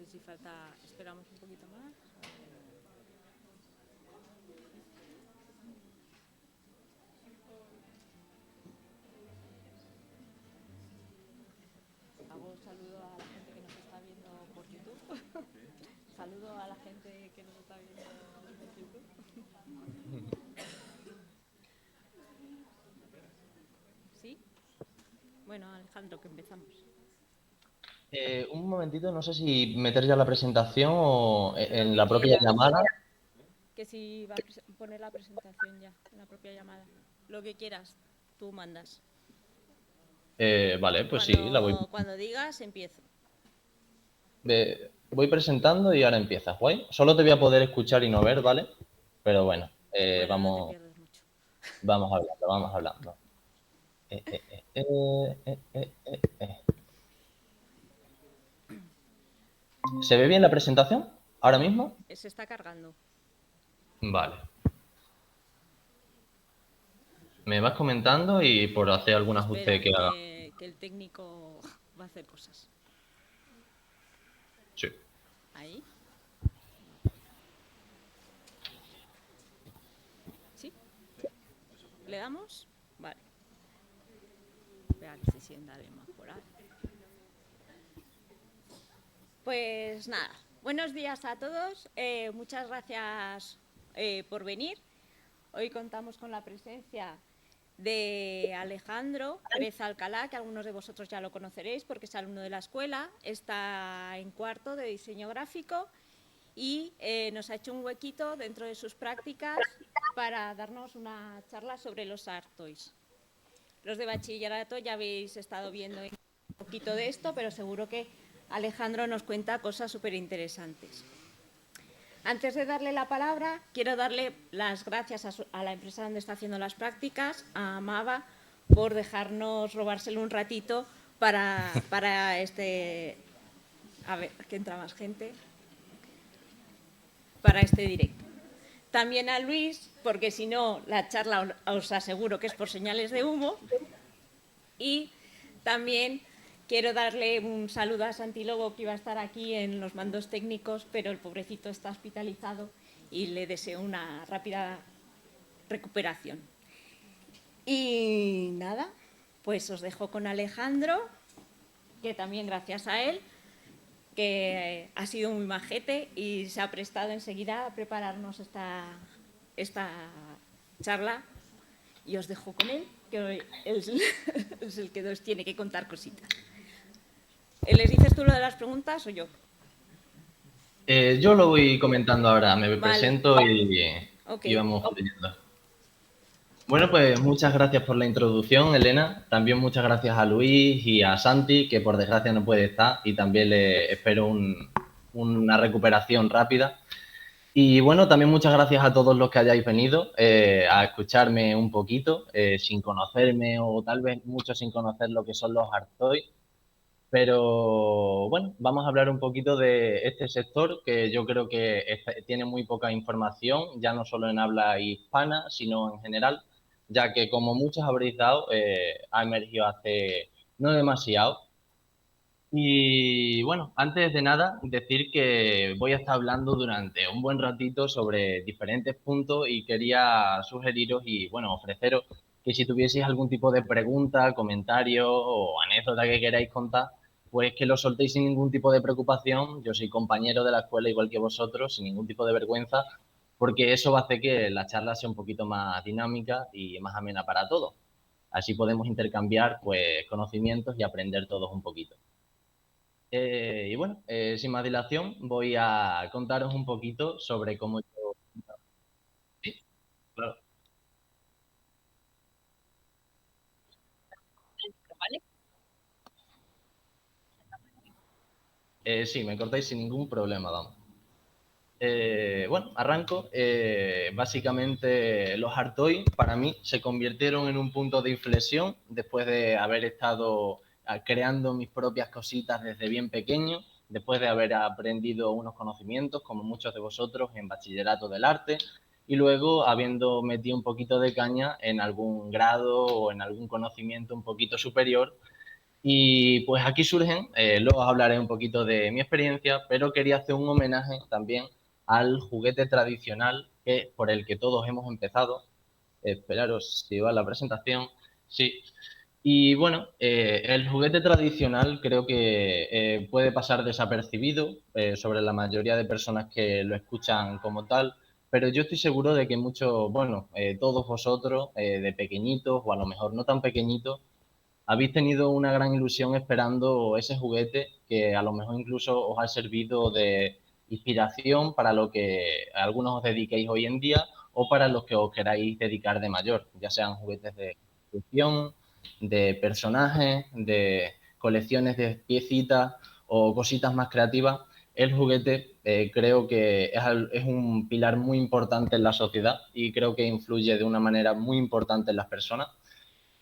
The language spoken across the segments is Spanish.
sé si falta, esperamos un poquito más. Hago saludo a la gente que nos está viendo por YouTube. Saludo a la gente que nos está viendo por YouTube. ¿Sí? Bueno, Alejandro, que empezamos. Un momentito, no sé si meter ya la presentación o Lo en que la propia quieras. llamada. Que si va a poner la presentación ya en la propia llamada. Lo que quieras, tú mandas. Vale, pues sí, Cuando digas, empiezo. voy presentando y ahora empiezas, guay. Solo te voy a poder escuchar y no ver, ¿vale? Pero bueno, Bueno, no te pierdes mucho. vamos hablando, vamos hablando. Eh, eh, eh, eh, eh, eh. ¿Se ve bien la presentación ahora mismo? Se está cargando. Vale. Me vas comentando y por hacer algún ajuste Espera, que haga. que el técnico va a hacer cosas. Sí. Ahí. ¿Sí? ¿Le damos? Vale. Espera que se sienta de mejorar. Pues nada, buenos días a todos. Muchas gracias por venir. Hoy contamos con la presencia de Alejandro Pérez Alcalá, que algunos de vosotros ya lo conoceréis porque es alumno de la escuela, está en cuarto de diseño gráfico y nos ha hecho un huequito dentro de sus prácticas para darnos una charla sobre los art toys. Los de bachillerato ya habéis estado viendo un poquito de esto, pero seguro que Alejandro nos cuenta cosas súper interesantes. Antes de darle la palabra, quiero darle las gracias a la empresa donde está haciendo las prácticas, a Mava, por dejarnos robárselo un ratito para este... A ver, que entra más gente. Para este directo. También a Luis, porque si no, la charla os aseguro que es por señales de humo. Y también quiero darle un saludo a Santi Lobo, que iba a estar aquí en los mandos técnicos, pero el pobrecito está hospitalizado y le deseo una rápida recuperación. Y nada, pues os dejo con Alejandro, que también gracias a él, que ha sido muy majete y se ha prestado enseguida a prepararnos esta charla. Y os dejo con él, que es el que nos tiene que contar cositas. ¿Les dices tú lo de las preguntas o yo? Yo lo voy comentando ahora, me Vale, presento ok. y vamos fluyendo. Bueno, pues muchas gracias por la introducción, Elena. También muchas gracias a Luis y a Santi, que por desgracia no puede estar, y también le espero una recuperación rápida. Y bueno, también muchas gracias a todos los que hayáis venido a escucharme un poquito, sin conocerme o tal vez muchos sin conocer lo que son los Artois. Pero bueno, vamos a hablar un poquito de este sector que yo creo que tiene muy poca información, ya no solo en habla hispana, sino en general, ya que como muchos habréis dado, ha emergido hace no demasiado. Y bueno, antes de nada, decir que voy a estar hablando durante un buen ratito sobre diferentes puntos y quería sugeriros y bueno, ofreceros que si tuvieseis algún tipo de pregunta, comentario o anécdota que queráis contar, pues que lo soltéis sin ningún tipo de preocupación. Yo soy compañero de la escuela igual que vosotros, sin ningún tipo de vergüenza, porque eso va a hacer que la charla sea un poquito más dinámica y más amena para todos. Así podemos intercambiar pues conocimientos y aprender todos un poquito. Y bueno, sin más dilación, voy a contaros un poquito sobre cómo yo... Sí, claro. Sí, me cortáis sin ningún problema, vamos. Bueno, arranco. Básicamente, los Artois para mí se convirtieron en un punto de inflexión después de haber estado creando mis propias cositas desde bien pequeño, después de haber aprendido unos conocimientos, como muchos de vosotros, en bachillerato del arte, y luego habiendo metido un poquito de caña en algún grado o en algún conocimiento un poquito superior Y pues aquí surgen, luego os hablaré un poquito de mi experiencia, pero quería hacer un homenaje también al juguete tradicional por el que todos hemos empezado. Esperaros si va la presentación. Sí. Y bueno, el juguete tradicional creo que puede pasar desapercibido sobre la mayoría de personas que lo escuchan como tal, pero yo estoy seguro de que muchos, bueno, todos vosotros de pequeñitos o a lo mejor no tan pequeñitos, habéis tenido una gran ilusión esperando ese juguete que a lo mejor incluso os ha servido de inspiración para lo que algunos os dediquéis hoy en día o para los que os queráis dedicar de mayor, ya sean juguetes de construcción, de personajes, de colecciones de piecitas o cositas más creativas. El juguete creo que es un pilar muy importante en la sociedad y creo que influye de una manera muy importante en las personas.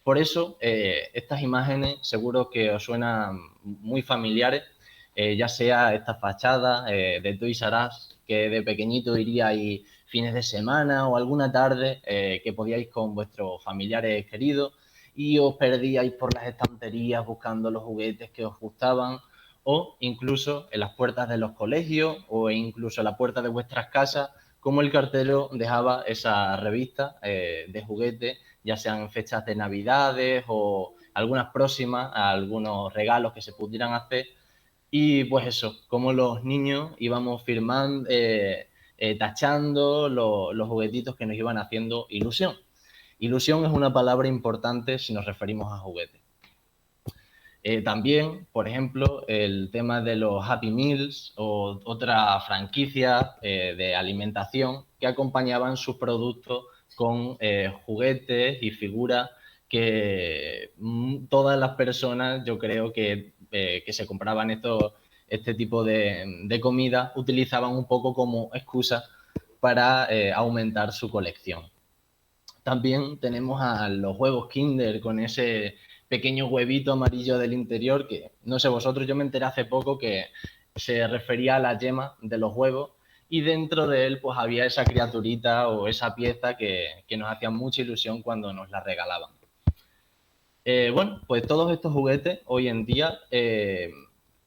Por eso, estas imágenes seguro que os suenan muy familiares, ya sea esta fachada de Toys R Us, que de pequeñito iríais fines de semana o alguna tarde que podíais con vuestros familiares queridos y os perdíais por las estanterías buscando los juguetes que os gustaban, o incluso en las puertas de los colegios o incluso en la puerta de vuestras casas, como el cartero dejaba esa revista de juguetes, ya sean en fechas de Navidades o algunas próximas a algunos regalos que se pudieran hacer. Y pues eso, como los niños íbamos firmando, tachando los juguetitos que nos iban haciendo ilusión. Ilusión es una palabra importante si nos referimos a juguetes. También, por ejemplo, el tema de los Happy Meals o otra franquicia de alimentación que acompañaban sus productos con juguetes y figuras que todas las personas, yo creo que se compraban este tipo de comida, utilizaban un poco como excusa para aumentar su colección. También tenemos a los huevos Kinder con ese pequeño huevito amarillo del interior que, no sé vosotros, yo me enteré hace poco que se refería a la yema de los huevos y dentro de él pues había esa criaturita o esa pieza que nos hacía mucha ilusión cuando nos la regalaban. Bueno, pues todos estos juguetes hoy en día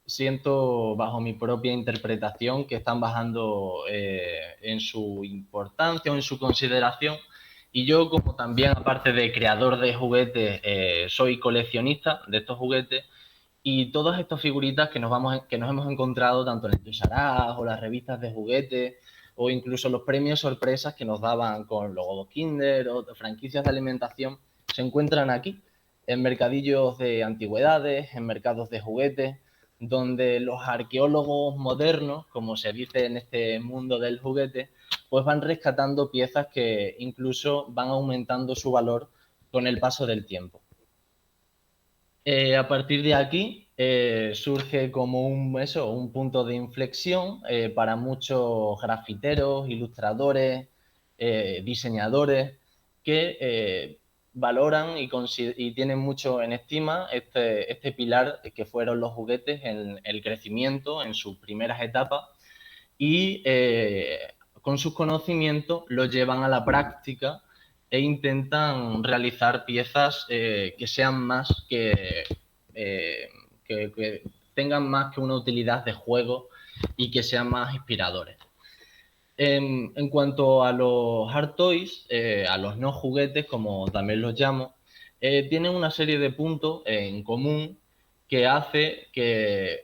siento bajo mi propia interpretación que están bajando en su importancia o en su consideración. Y yo, como también, aparte de creador de juguetes, soy coleccionista de estos juguetes y todas estas figuritas que nos hemos encontrado tanto en el Toys R Us o las revistas de juguetes o incluso los premios sorpresas que nos daban con los Kinder o franquicias de alimentación se encuentran aquí en mercadillos de antigüedades, en mercados de juguetes, donde los arqueólogos modernos, como se dice en este mundo del juguete, pues van rescatando piezas que incluso van aumentando su valor con el paso del tiempo. A partir de aquí surge como un punto de inflexión para muchos grafiteros, ilustradores, diseñadores que valoran y tienen mucho en estima este pilar que fueron los juguetes en el crecimiento, en sus primeras etapas y con sus conocimientos los llevan a la práctica e intentan realizar piezas que sean más que tengan más que una utilidad de juego y que sean más inspiradores. En cuanto a los hard toys, a los no juguetes, como también los llamo, tienen una serie de puntos en común que hace que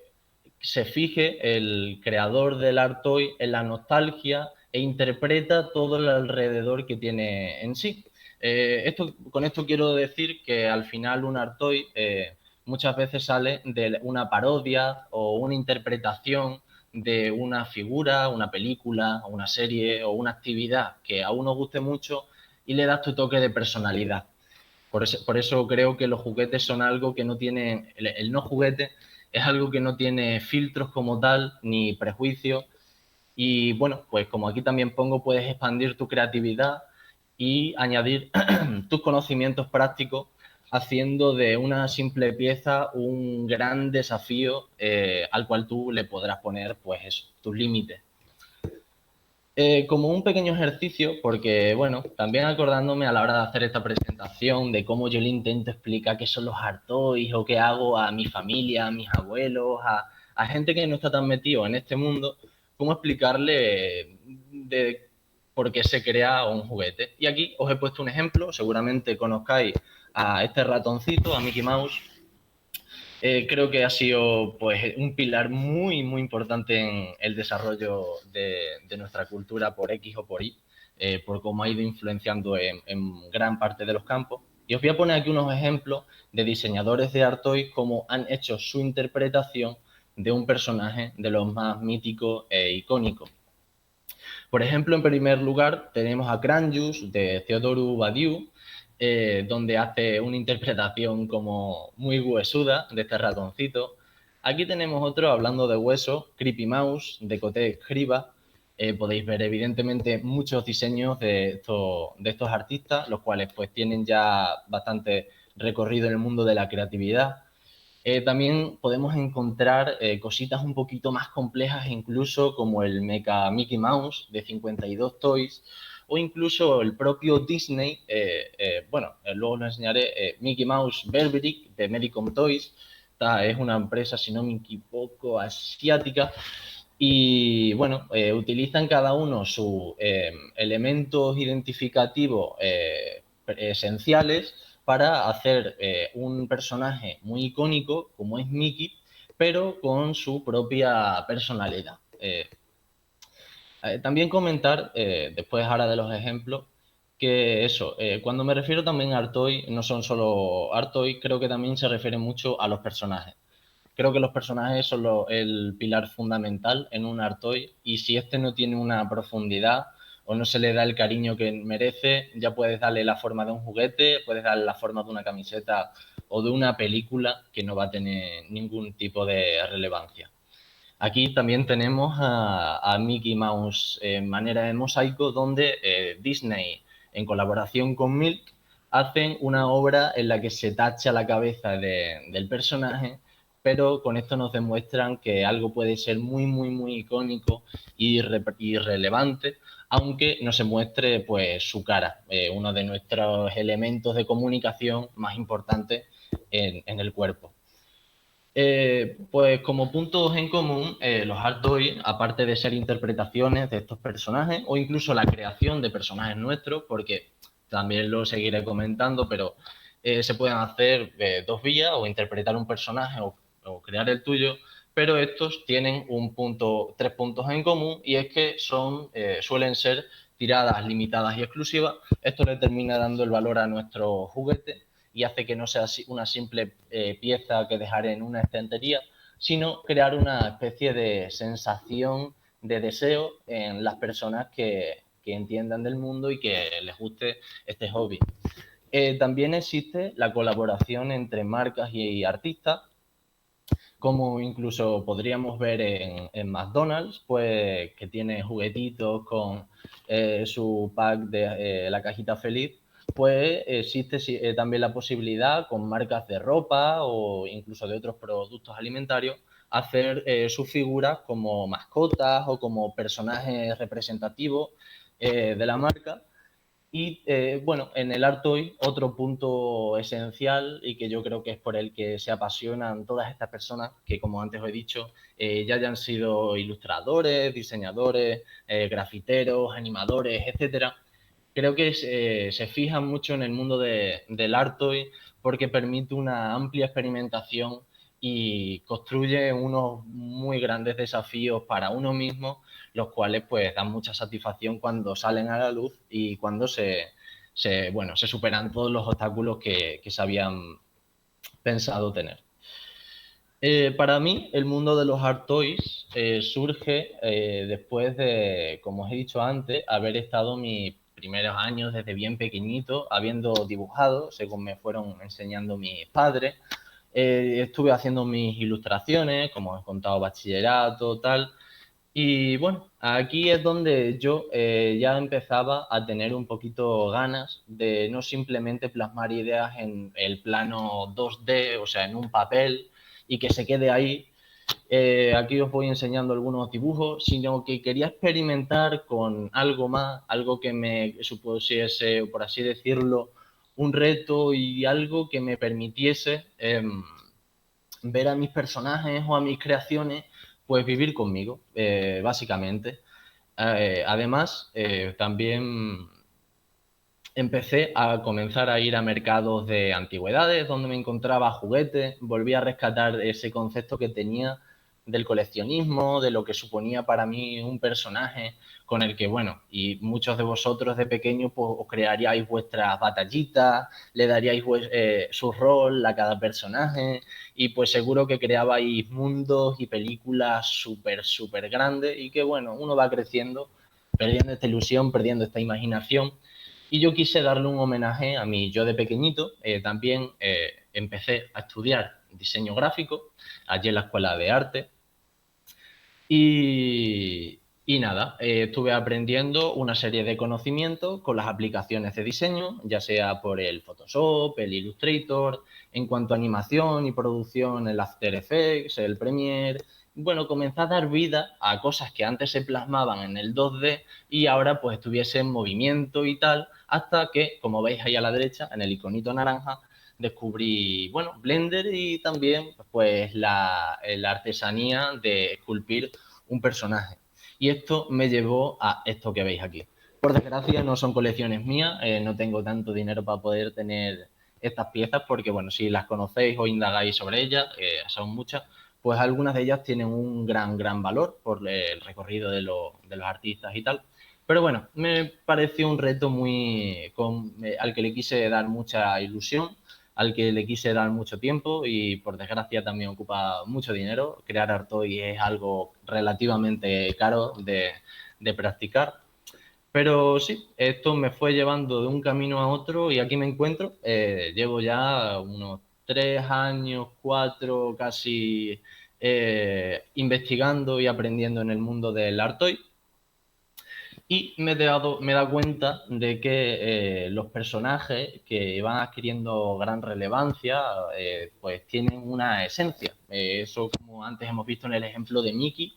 se fije el creador del art toy en la nostalgia e interpreta todo el alrededor que tiene en sí. Con esto quiero decir que al final un art toy muchas veces sale de una parodia o una interpretación de una figura, una película, una serie o una actividad que a uno guste mucho y le das tu toque de personalidad. Por eso creo que los juguetes son algo que no tiene, el no juguete es algo que no tiene filtros como tal, ni prejuicios. Y bueno, pues como aquí también pongo, puedes expandir tu creatividad y añadir tus conocimientos prácticos haciendo de una simple pieza un gran desafío al cual tú le podrás poner pues eso, tus límites. Como un pequeño ejercicio, porque, bueno, también acordándome a la hora de hacer esta presentación de cómo yo le intento explicar qué son los art toys o qué hago a mi familia, a mis abuelos, a gente que no está tan metido en este mundo, cómo explicarle de por qué se crea un juguete. Y aquí os he puesto un ejemplo, seguramente conozcáis a este ratoncito, a Mickey Mouse. Creo que ha sido pues un pilar muy, muy importante en el desarrollo de nuestra cultura por X o por Y, por cómo ha ido influenciando en gran parte de los campos. Y os voy a poner aquí unos ejemplos de diseñadores de art toys cómo han hecho su interpretación de un personaje de los más míticos e icónicos. Por ejemplo, en primer lugar, tenemos a Cranjus de Theodore Badiou, donde hace una interpretación como muy huesuda de este ratoncito. Aquí tenemos otro, hablando de hueso, Creepy Mouse de Coté Scriba. Podéis ver evidentemente muchos diseños de estos artistas, los cuales pues tienen ya bastante recorrido en el mundo de la creatividad. También podemos encontrar cositas un poquito más complejas, incluso como el Mecha Mickey Mouse de 52 Toys, o incluso el propio Disney, bueno, luego os enseñaré, Mickey Mouse Berberic de Medicom Toys. Esta es una empresa, si no me equivoco, asiática. Y bueno, utilizan cada uno sus elementos identificativos esenciales para hacer un personaje muy icónico como es Mickey, pero con su propia personalidad. También comentar, después ahora de los ejemplos, que eso, cuando me refiero también a Artoy, no son solo Artoy, creo que también se refiere mucho a los personajes. Creo que los personajes son el pilar fundamental en un Artoy y si este no tiene una profundidad o no se le da el cariño que merece, ya puedes darle la forma de un juguete, puedes darle la forma de una camiseta o de una película que no va a tener ningún tipo de relevancia. Aquí también tenemos a Mickey Mouse en manera de mosaico, donde Disney, en colaboración con Milk, hacen una obra en la que se tacha la cabeza del personaje, pero con esto nos demuestran que algo puede ser muy, muy, muy icónico y relevante, aunque no se muestre pues su cara, uno de nuestros elementos de comunicación más importantes en el cuerpo. Pues como puntos en común, los Art Toys, aparte de ser interpretaciones de estos personajes o incluso la creación de personajes nuestros, porque también lo seguiré comentando, pero se pueden hacer de dos vías o interpretar un personaje o crear el tuyo, pero estos tienen tres puntos en común y es que suelen ser tiradas limitadas y exclusivas. Esto le termina dando el valor a nuestro juguete y hace que no sea una simple pieza que dejar en una estantería, sino crear una especie de sensación de deseo en las personas que entiendan del mundo y que les guste este hobby. También existe la colaboración entre marcas y artistas, como incluso podríamos ver en McDonald's, pues que tiene juguetitos con su pack de la cajita feliz, pues existe también la posibilidad con marcas de ropa o incluso de otros productos alimentarios hacer sus figuras como mascotas o como personajes representativos de la marca. Y bueno, en el art toy, otro punto esencial y que yo creo que es por el que se apasionan todas estas personas, que como antes os he dicho, ya hayan sido ilustradores, diseñadores, grafiteros, animadores, etcétera. Creo que se fijan mucho en el mundo del art toy porque permite una amplia experimentación y construye unos muy grandes desafíos para uno mismo, los cuales pues dan mucha satisfacción cuando salen a la luz y cuando bueno, se superan todos los obstáculos que se habían pensado tener. Para mí, el mundo de los art toys surge después de, como os he dicho antes, haber estado mis primeros años desde bien pequeñito, habiendo dibujado, según me fueron enseñando mis padres. Estuve haciendo mis ilustraciones, como os he contado, bachillerato, tal. Y bueno, aquí es donde yo ya empezaba a tener un poquito ganas de no simplemente plasmar ideas en el plano 2D, o sea, en un papel, y que se quede ahí, Aquí os voy enseñando algunos dibujos, sino que quería experimentar con algo más, algo que me supusiese, por así decirlo, un reto y algo que me permitiese ver a mis personajes o a mis creaciones, pues vivir conmigo, básicamente. Además, también empecé a comenzar a ir a mercados de antigüedades donde me encontraba juguetes, volví a rescatar ese concepto que tenía del coleccionismo, de lo que suponía para mí un personaje con el que, bueno, y muchos de vosotros de pequeño pues os crearíais vuestras batallitas, le daríais su rol a cada personaje y pues seguro que creabais mundos y películas súper, súper grandes y que, bueno, uno va creciendo, perdiendo esta ilusión, perdiendo esta imaginación y yo quise darle un homenaje a mí. Yo de pequeñito también empecé a estudiar diseño gráfico allí en la Escuela de Arte y nada, estuve aprendiendo una serie de conocimientos con las aplicaciones de diseño, ya sea por el Photoshop, el Illustrator, en cuanto a animación y producción, el After Effects, el Premiere. Bueno, comencé a dar vida a cosas que antes se plasmaban en el 2D y ahora pues estuviese en movimiento y tal, hasta que, como veis ahí a la derecha, en el iconito naranja, descubrí, bueno, Blender y también pues la artesanía de esculpir un personaje. Y esto me llevó a esto que veis aquí. Por desgracia no son colecciones mías, no tengo tanto dinero para poder tener estas piezas porque, bueno, si las conocéis o indagáis sobre ellas, son muchas, pues algunas de ellas tienen un gran valor por el recorrido de los artistas y tal. Pero bueno, me pareció un reto al que le quise dar mucha ilusión, al que le quise dar mucho tiempo y por desgracia también ocupa mucho dinero. Crear Artoy es algo relativamente caro de practicar. Pero sí, esto me fue llevando de un camino a otro y aquí me encuentro. Llevo ya unos 3 años, 4 casi investigando y aprendiendo en el mundo del Artoy. Y me he dado cuenta de que los personajes que van adquiriendo gran relevancia, pues tienen una esencia. Eso, como antes hemos visto en el ejemplo de Mickey,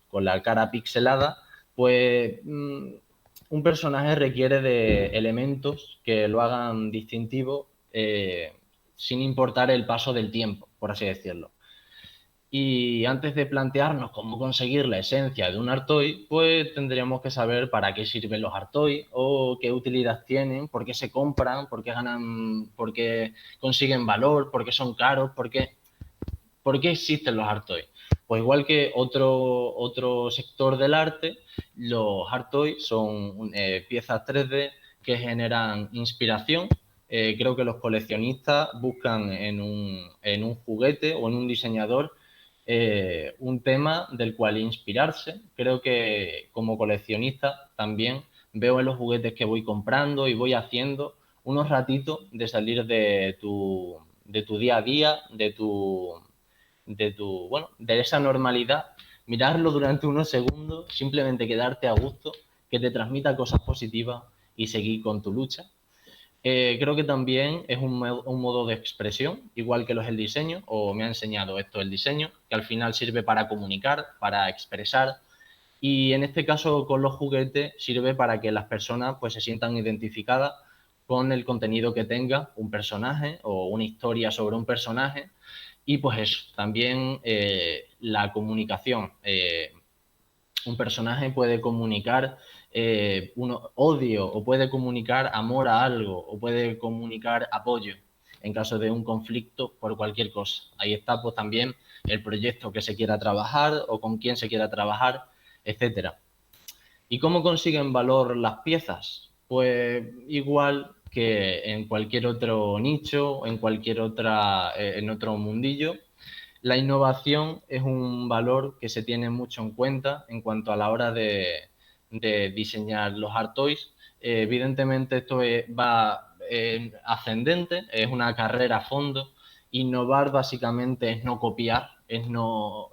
con la cara pixelada, pues un personaje requiere de elementos que lo hagan distintivo sin importar el paso del tiempo, por así decirlo. Y antes de plantearnos cómo conseguir la esencia de un Artoy, pues tendríamos que saber para qué sirven los Artoy o qué utilidad tienen, por qué se compran, por qué ganan, por qué consiguen valor, por qué son caros, por qué existen los Artoy. Pues igual que otro sector del arte, los Artoy son piezas 3D que generan inspiración. Creo que los coleccionistas buscan en un juguete o en un diseñador un tema del cual inspirarse. Creo que como coleccionista también veo en los juguetes que voy comprando y voy haciendo unos ratitos de salir de tu día a día, bueno, de esa normalidad, mirarlo durante unos segundos, simplemente quedarte a gusto, que te transmita cosas positivas y seguir con tu lucha. Creo que también es un modo de expresión, igual que lo es el diseño, o me ha enseñado esto el diseño, que al final sirve para comunicar, para expresar, y en este caso con los juguetes sirve para que las personas pues se sientan identificadas con el contenido que tenga un personaje o una historia sobre un personaje, y pues eso, también la comunicación. Un personaje puede comunicar odio o puede comunicar amor a algo o puede comunicar apoyo en caso de un conflicto por cualquier cosa. Ahí está pues también el proyecto que se quiera trabajar o con quién se quiera trabajar, etcétera. ¿Y cómo consiguen valor las piezas? Pues igual que en cualquier otro nicho, en otro mundillo, la innovación es un valor que se tiene mucho en cuenta en cuanto a la hora de diseñar los art toys. Evidentemente esto va ascendente, es una carrera a fondo. Innovar básicamente es no copiar, es no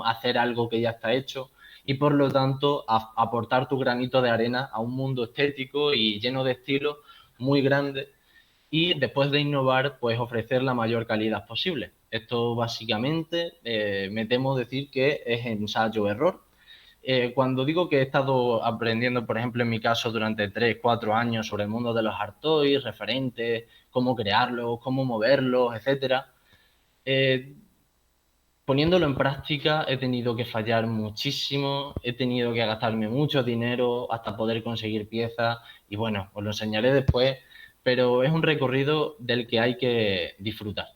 hacer algo que ya está hecho y por lo tanto aportar tu granito de arena a un mundo estético y lleno de estilos muy grande y después de innovar pues ofrecer la mayor calidad posible. Esto básicamente me temo decir que es ensayo-error. Cuando digo que he estado aprendiendo, por ejemplo, en mi caso, durante 3, 4 años sobre el mundo de los Artois, referentes, cómo crearlos, cómo moverlos, etcétera, eh, poniéndolo en práctica he tenido que fallar muchísimo, he tenido que gastarme mucho dinero hasta poder conseguir piezas y bueno, os lo enseñaré después, pero es un recorrido del que hay que disfrutar.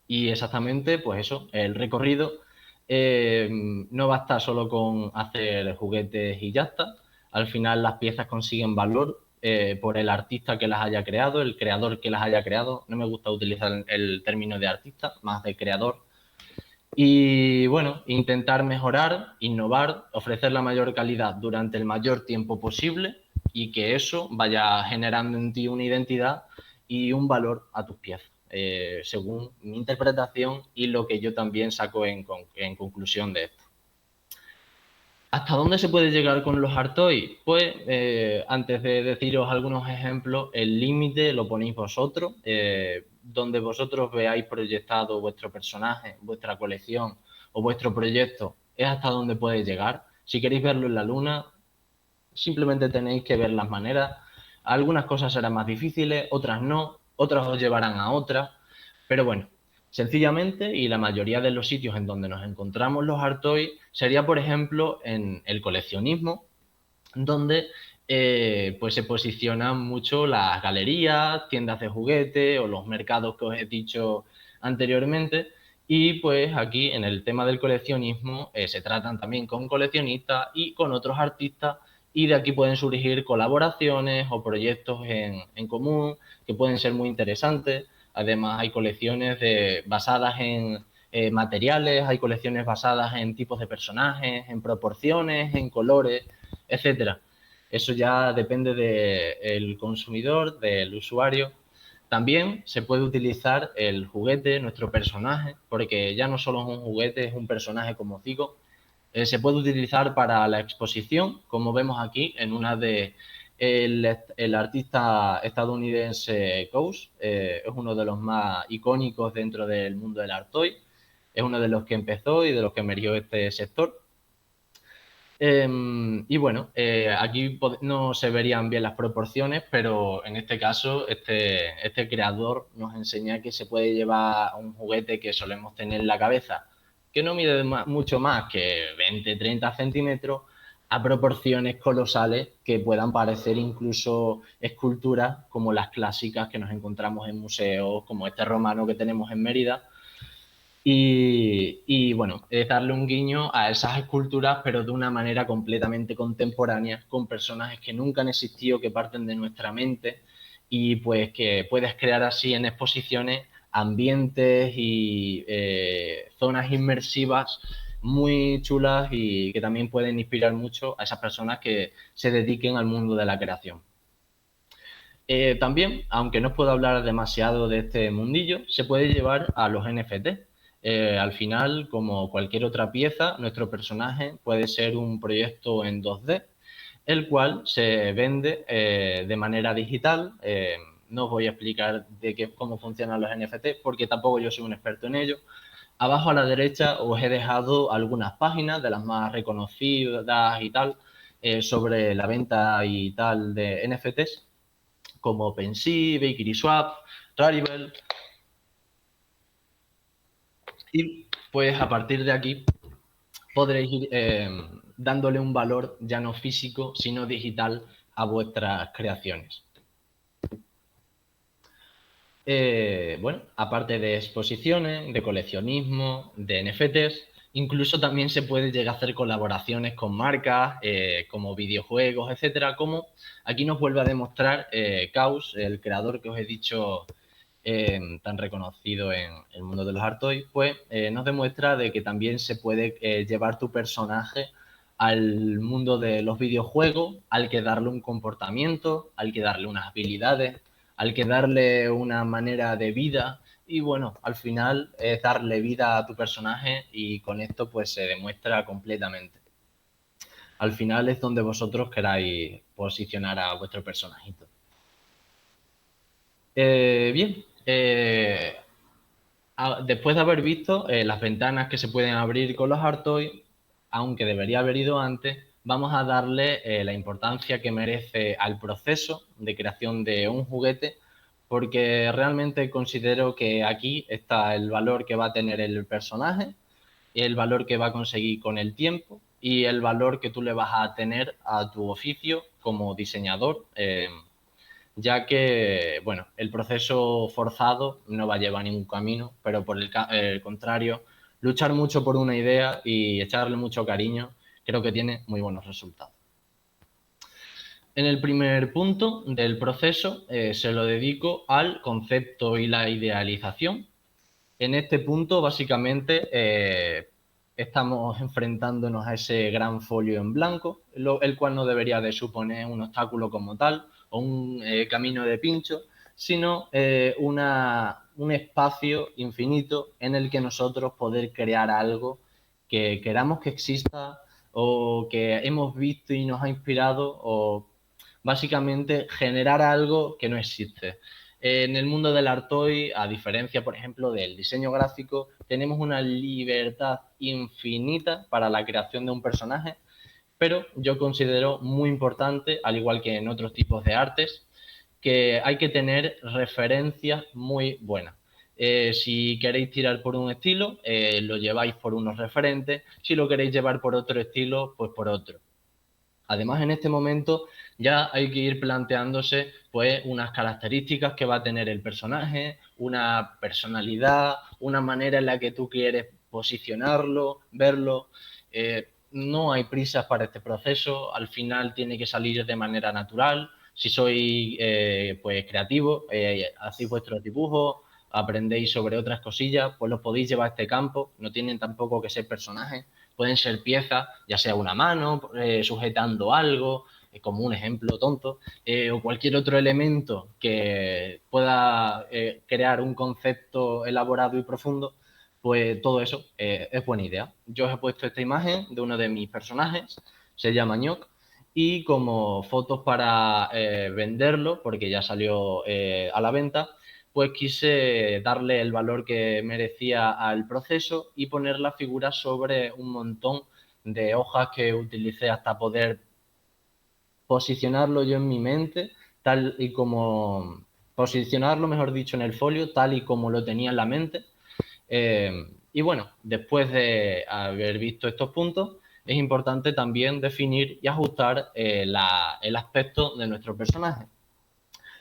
Y exactamente, pues eso, el recorrido no basta solo con hacer juguetes y ya está. Al final las piezas consiguen valor por el artista que las haya creado, el creador que las haya creado. No me gusta utilizar el término de artista, más de creador. Y bueno, intentar mejorar, innovar, ofrecer la mayor calidad durante el mayor tiempo posible y que eso vaya generando en ti una identidad y un valor a tus piezas, según mi interpretación y lo que yo también saco en conclusión de esto. ¿Hasta dónde se puede llegar con los Artois? Pues antes de deciros algunos ejemplos, el límite lo ponéis vosotros, donde vosotros veáis proyectado vuestro personaje, vuestra colección o vuestro proyecto, es hasta donde puede llegar. Si queréis verlo en la luna, simplemente tenéis que ver las maneras. Algunas cosas serán más difíciles, otras no, otras os llevarán a otras, pero bueno, sencillamente, y la mayoría de los sitios en donde nos encontramos los Artois sería, por ejemplo, en el coleccionismo, donde pues se posicionan mucho las galerías, tiendas de juguete o los mercados que os he dicho anteriormente. Y pues aquí en el tema del coleccionismo se tratan también con coleccionistas y con otros artistas y de aquí pueden surgir colaboraciones o proyectos en común que pueden ser muy interesantes. Además hay colecciones basadas en materiales, hay colecciones basadas en tipos de personajes, en proporciones, en colores, etcétera. Eso ya depende del consumidor, del usuario. También se puede utilizar el juguete, nuestro personaje, porque ya no solo es un juguete, es un personaje, como digo. Se puede utilizar para la exposición, como vemos aquí, en una de el artista estadounidense Coase, es uno de los más icónicos dentro del mundo del Artois, es uno de los que empezó y de los que emergió este sector. Y bueno, aquí no se verían bien las proporciones, pero en este caso este creador nos enseña que se puede llevar un juguete que solemos tener en la cabeza, que no mide mucho más que 20, 30 centímetros, a proporciones colosales que puedan parecer incluso esculturas como las clásicas que nos encontramos en museos, como este romano que tenemos en Mérida. Y bueno, es darle un guiño a esas esculturas, pero de una manera completamente contemporánea, con personajes que nunca han existido, que parten de nuestra mente, y pues que puedes crear así en exposiciones ambientes y zonas inmersivas muy chulas y que también pueden inspirar mucho a esas personas que se dediquen al mundo de la creación. También, aunque no os puedo hablar demasiado de este mundillo, se puede llevar a los NFT. Al final, como cualquier otra pieza, nuestro personaje puede ser un proyecto en 2D, el cual se vende de manera digital. No os voy a explicar cómo funcionan los NFT porque tampoco yo soy un experto en ello. Abajo a la derecha os he dejado algunas páginas de las más reconocidas y tal sobre la venta y tal de NFTs como OpenSea, Bakery Rarible. Y pues a partir de aquí podréis ir dándole un valor ya no físico, sino digital a vuestras creaciones. Bueno, aparte de exposiciones, de coleccionismo, de NFTs, incluso también se puede llegar a hacer colaboraciones con marcas como videojuegos, etcétera, como aquí nos vuelve a demostrar Caus, el creador que os he dicho tan reconocido en el mundo de los Artois, pues nos demuestra de que también se puede llevar tu personaje al mundo de los videojuegos, al que darle un comportamiento, al que darle unas habilidades, al que darle una manera de vida y bueno, al final es darle vida a tu personaje y con esto pues se demuestra completamente. Al final es donde vosotros queráis posicionar a vuestro personajito. Bien, Después de haber visto las ventanas que se pueden abrir con los Artois, aunque debería haber ido antes, vamos a darle la importancia que merece al proceso de creación de un juguete, porque realmente considero que aquí está el valor que va a tener el personaje, el valor que va a conseguir con el tiempo y el valor que tú le vas a tener a tu oficio como diseñador, ya que, bueno, el proceso forzado no va a llevar a ningún camino, pero por el contrario, luchar mucho por una idea y echarle mucho cariño, creo que tiene muy buenos resultados. En el primer punto del proceso se lo dedico al concepto y la idealización. En este punto, básicamente, estamos enfrentándonos a ese gran folio en blanco, el cual no debería de suponer un obstáculo como tal o un camino de pincho, sino un espacio infinito en el que nosotros poder crear algo que queramos que exista o que hemos visto y nos ha inspirado, o básicamente generar algo que no existe. En el mundo del Artois, a diferencia, por ejemplo, del diseño gráfico, tenemos una libertad infinita para la creación de un personaje, pero yo considero muy importante, al igual que en otros tipos de artes, que hay que tener referencias muy buenas. Si queréis tirar por un estilo, lo lleváis por unos referentes. Si lo queréis llevar por otro estilo, pues por otro. Además, en este momento ya hay que ir planteándose pues unas características que va a tener el personaje, una personalidad, una manera en la que tú quieres posicionarlo, verlo. No hay prisas para este proceso, al final tiene que salir de manera natural. Si sois pues creativos, hacéis vuestros dibujos, aprendéis sobre otras cosillas, pues los podéis llevar a este campo, no tienen tampoco que ser personajes. Pueden ser piezas, ya sea una mano, sujetando algo, como un ejemplo tonto, o cualquier otro elemento que pueda crear un concepto elaborado y profundo, pues todo eso es buena idea. Yo os he puesto esta imagen de uno de mis personajes, se llama Ñoc, y como fotos para venderlo, porque ya salió a la venta, pues quise darle el valor que merecía al proceso y poner la figura sobre un montón de hojas que utilicé hasta poder posicionarlo yo en mi mente, tal y como posicionarlo, mejor dicho, en el folio, tal y como lo tenía en la mente. Y bueno, después de haber visto estos puntos, es importante también definir y ajustar el aspecto de nuestro personaje.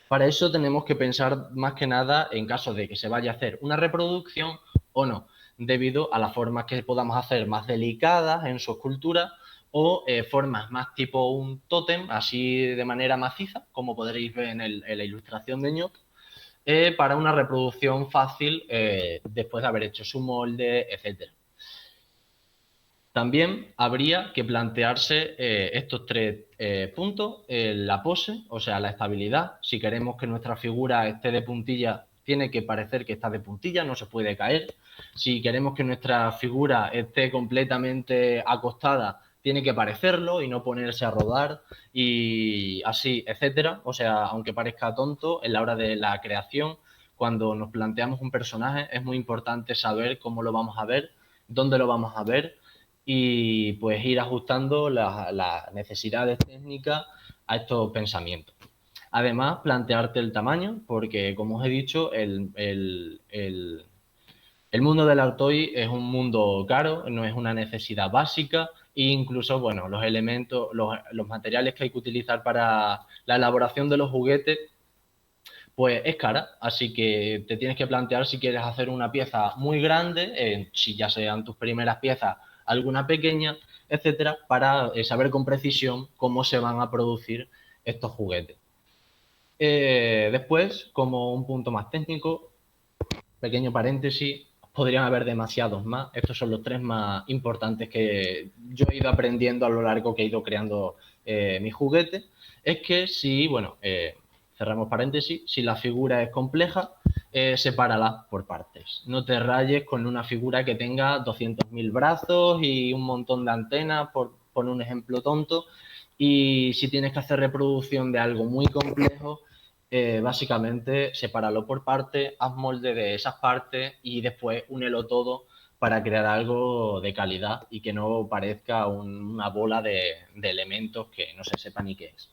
Para eso tenemos que pensar más que nada en caso de que se vaya a hacer una reproducción o no, debido a las formas que podamos hacer más delicadas en su escultura o formas más tipo un tótem, así de manera maciza, como podréis ver en la ilustración de Ñoc, para una reproducción fácil después de haber hecho su molde, etcétera. También habría que plantearse estos tres puntos, la pose, o sea, la estabilidad. Si queremos que nuestra figura esté de puntilla, tiene que parecer que está de puntilla, no se puede caer. Si queremos que nuestra figura esté completamente acostada, tiene que parecerlo y no ponerse a rodar y así, etcétera. O sea, aunque parezca tonto, en la hora de la creación, cuando nos planteamos un personaje, es muy importante saber cómo lo vamos a ver, dónde lo vamos a ver y pues ir ajustando las necesidades técnicas a estos pensamientos. Además, plantearte el tamaño, porque como os he dicho, el mundo del Artois es un mundo caro, no es una necesidad básica e incluso, bueno, los elementos, los materiales que hay que utilizar para la elaboración de los juguetes, pues es cara, así que te tienes que plantear si quieres hacer una pieza muy grande, si ya sean tus primeras piezas, alguna pequeña, etcétera, para saber con precisión cómo se van a producir estos juguetes. Después, como un punto más técnico, pequeño paréntesis, podrían haber demasiados más. Estos son los tres más importantes que yo he ido aprendiendo a lo largo que he ido creando mi juguete. Es que si, bueno, cerramos paréntesis, si la figura es compleja, sepárala por partes. No te rayes con una figura que tenga 200.000 brazos y un montón de antenas, por un ejemplo tonto. Y si tienes que hacer reproducción de algo muy complejo, básicamente sepáralo por partes, haz molde de esas partes y después únelo todo para crear algo de calidad y que no parezca una bola de elementos que no se sepa ni qué es.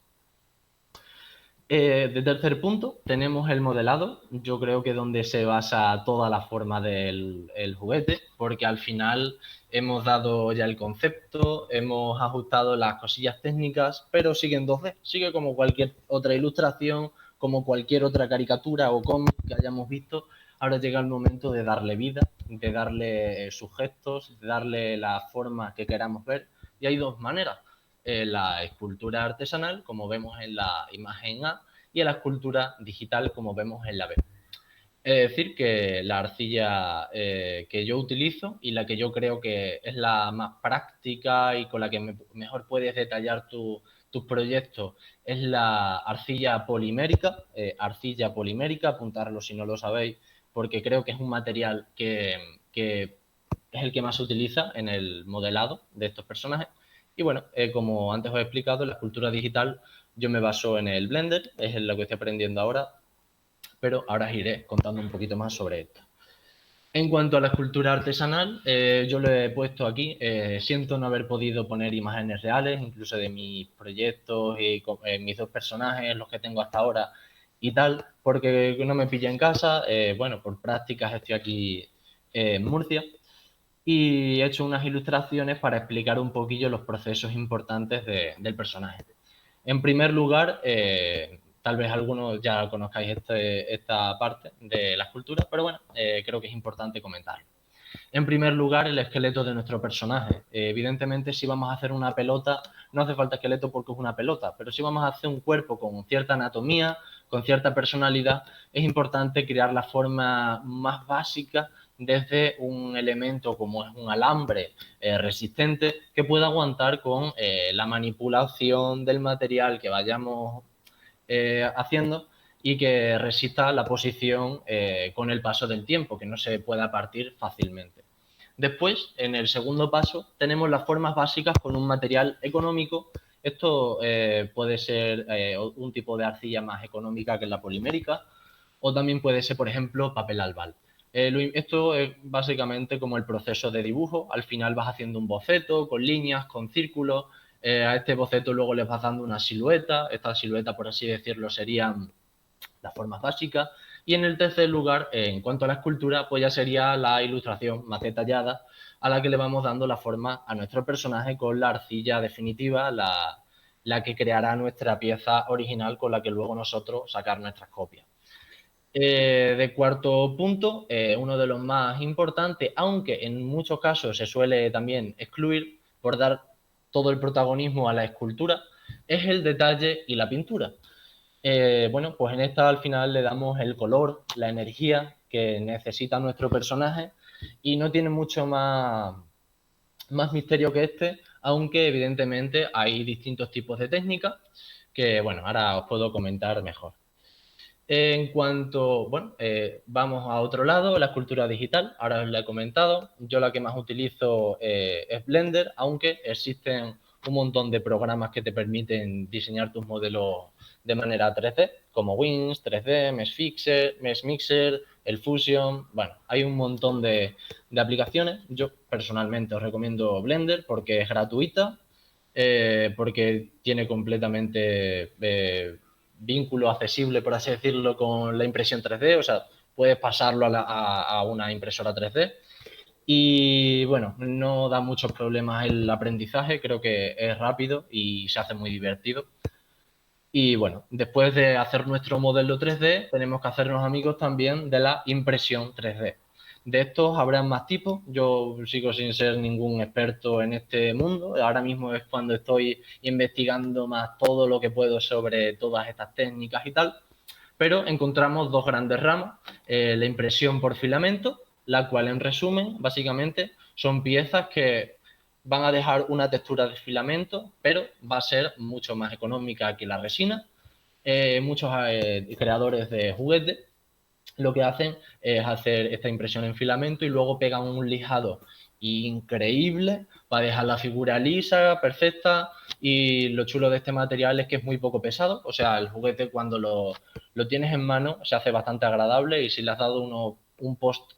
De tercer punto, tenemos el modelado. Yo creo que donde se basa toda la forma del el juguete, porque al final hemos dado ya el concepto, hemos ajustado las cosillas técnicas, pero sigue en 2D. Sigue como cualquier otra ilustración, como cualquier otra caricatura o cómic que hayamos visto. Ahora llega el momento de darle vida, de darle sus gestos, de darle la forma que queramos ver. Y hay dos maneras: la escultura artesanal, como vemos en la imagen A, y en la escultura digital, como vemos en la B. Es decir, que la arcilla que yo utilizo y la que yo creo que es la más práctica y con la que mejor puedes detallar tus proyectos es la arcilla polimérica, apuntarlo si no lo sabéis, porque creo que es un material que es el que más se utiliza en el modelado de estos personajes. Y bueno, como antes os he explicado, en la escultura digital yo me baso en el Blender, es lo que estoy aprendiendo ahora, pero ahora os iré contando un poquito más sobre esto. En cuanto a la escultura artesanal, yo lo he puesto aquí. Siento no haber podido poner imágenes reales, incluso de mis proyectos y mis dos personajes, los que tengo hasta ahora y tal, porque no me pilla en casa. Bueno, por prácticas estoy aquí en Murcia y he hecho unas ilustraciones para explicar un poquillo los procesos importantes del personaje. En primer lugar, tal vez algunos ya conozcáis esta parte de la escultura, pero bueno, creo que es importante comentarlo. En primer lugar, el esqueleto de nuestro personaje. Evidentemente, si vamos a hacer una pelota, no hace falta esqueleto porque es una pelota, pero si vamos a hacer un cuerpo con cierta anatomía, con cierta personalidad, es importante crear la forma más básica desde un elemento como es un alambre resistente que pueda aguantar con la manipulación del material que vayamos haciendo y que resista la posición con el paso del tiempo, que no se pueda partir fácilmente. Después, en el segundo paso, tenemos las formas básicas con un material económico. Esto puede ser un tipo de arcilla más económica que la polimérica, o también puede ser, por ejemplo, papel albal. Esto es básicamente como el proceso de dibujo. Al final vas haciendo un boceto con líneas, con círculos. A este boceto luego le vas dando una silueta. Esta silueta, por así decirlo, serían las formas básicas. Y en el tercer lugar, en cuanto a la escultura, pues ya sería la ilustración más detallada a la que le vamos dando la forma a nuestro personaje con la arcilla definitiva, la que creará nuestra pieza original con la que luego nosotros sacar nuestras copias. De cuarto punto, uno de los más importantes, aunque en muchos casos se suele también excluir por dar todo el protagonismo a la escultura, es el detalle y la pintura. Bueno, pues en esta al final le damos el color, la energía que necesita nuestro personaje y no tiene mucho más misterio que este, aunque evidentemente hay distintos tipos de técnicas que, bueno, ahora os puedo comentar mejor. En cuanto, bueno, vamos a otro lado, la escultura digital, ahora os la he comentado. Yo la que más utilizo es Blender, aunque existen un montón de programas que te permiten diseñar tus modelos de manera 3D, como Wings, 3D, Mesh Mixer, el Fusion. Bueno, hay un montón de aplicaciones. Yo personalmente os recomiendo Blender porque es gratuita, porque tiene completamente vínculo accesible, por así decirlo, con la impresión 3D, o sea, puedes pasarlo a una impresora 3D. Y bueno, no da muchos problemas el aprendizaje, creo que es rápido y se hace muy divertido. Y bueno, después de hacer nuestro modelo 3D, tenemos que hacernos amigos también de la impresión 3D. De estos habrá más tipos. Yo sigo sin ser ningún experto en este mundo. Ahora mismo es cuando estoy investigando más todo lo que puedo sobre todas estas técnicas y tal. Pero encontramos dos grandes ramas. La impresión por filamento, la cual en resumen, básicamente, son piezas que van a dejar una textura de filamento, pero va a ser mucho más económica que la resina. Muchos creadores de juguetes lo que hacen es hacer esta impresión en filamento y luego pegan un lijado increíble, va a dejar la figura lisa, perfecta, y lo chulo de este material es que es muy poco pesado, o sea, el juguete cuando lo tienes en mano se hace bastante agradable y si le has dado un post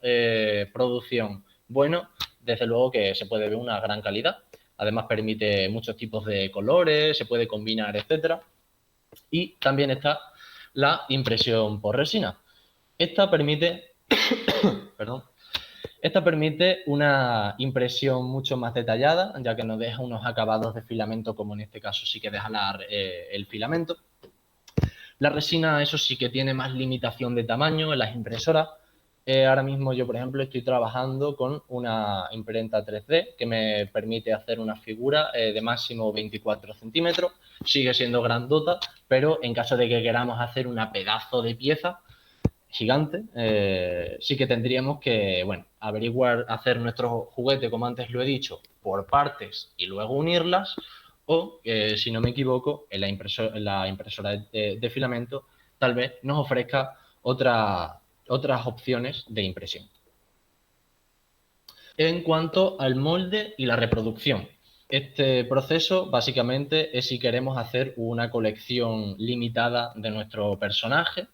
producción bueno, desde luego que se puede ver una gran calidad. Además permite muchos tipos de colores, se puede combinar, etcétera. Y también está la impresión por resina. Esta permite, perdón, esta permite una impresión mucho más detallada, ya que nos deja unos acabados de filamento, como en este caso sí que deja el filamento. La resina, eso sí que tiene más limitación de tamaño en las impresoras. Ahora mismo yo, por ejemplo, estoy trabajando con una imprenta 3D que me permite hacer una figura de máximo 24 centímetros. Sigue siendo grandota, pero en caso de que queramos hacer una pedazo de pieza gigante, sí que tendríamos que, bueno, averiguar, hacer nuestro juguete, como antes lo he dicho, por partes y luego unirlas, o, si no me equivoco, en la impresora de filamento tal vez nos ofrezca otras opciones de impresión. En cuanto al molde y la reproducción, este proceso básicamente es si queremos hacer una colección limitada de nuestro personaje,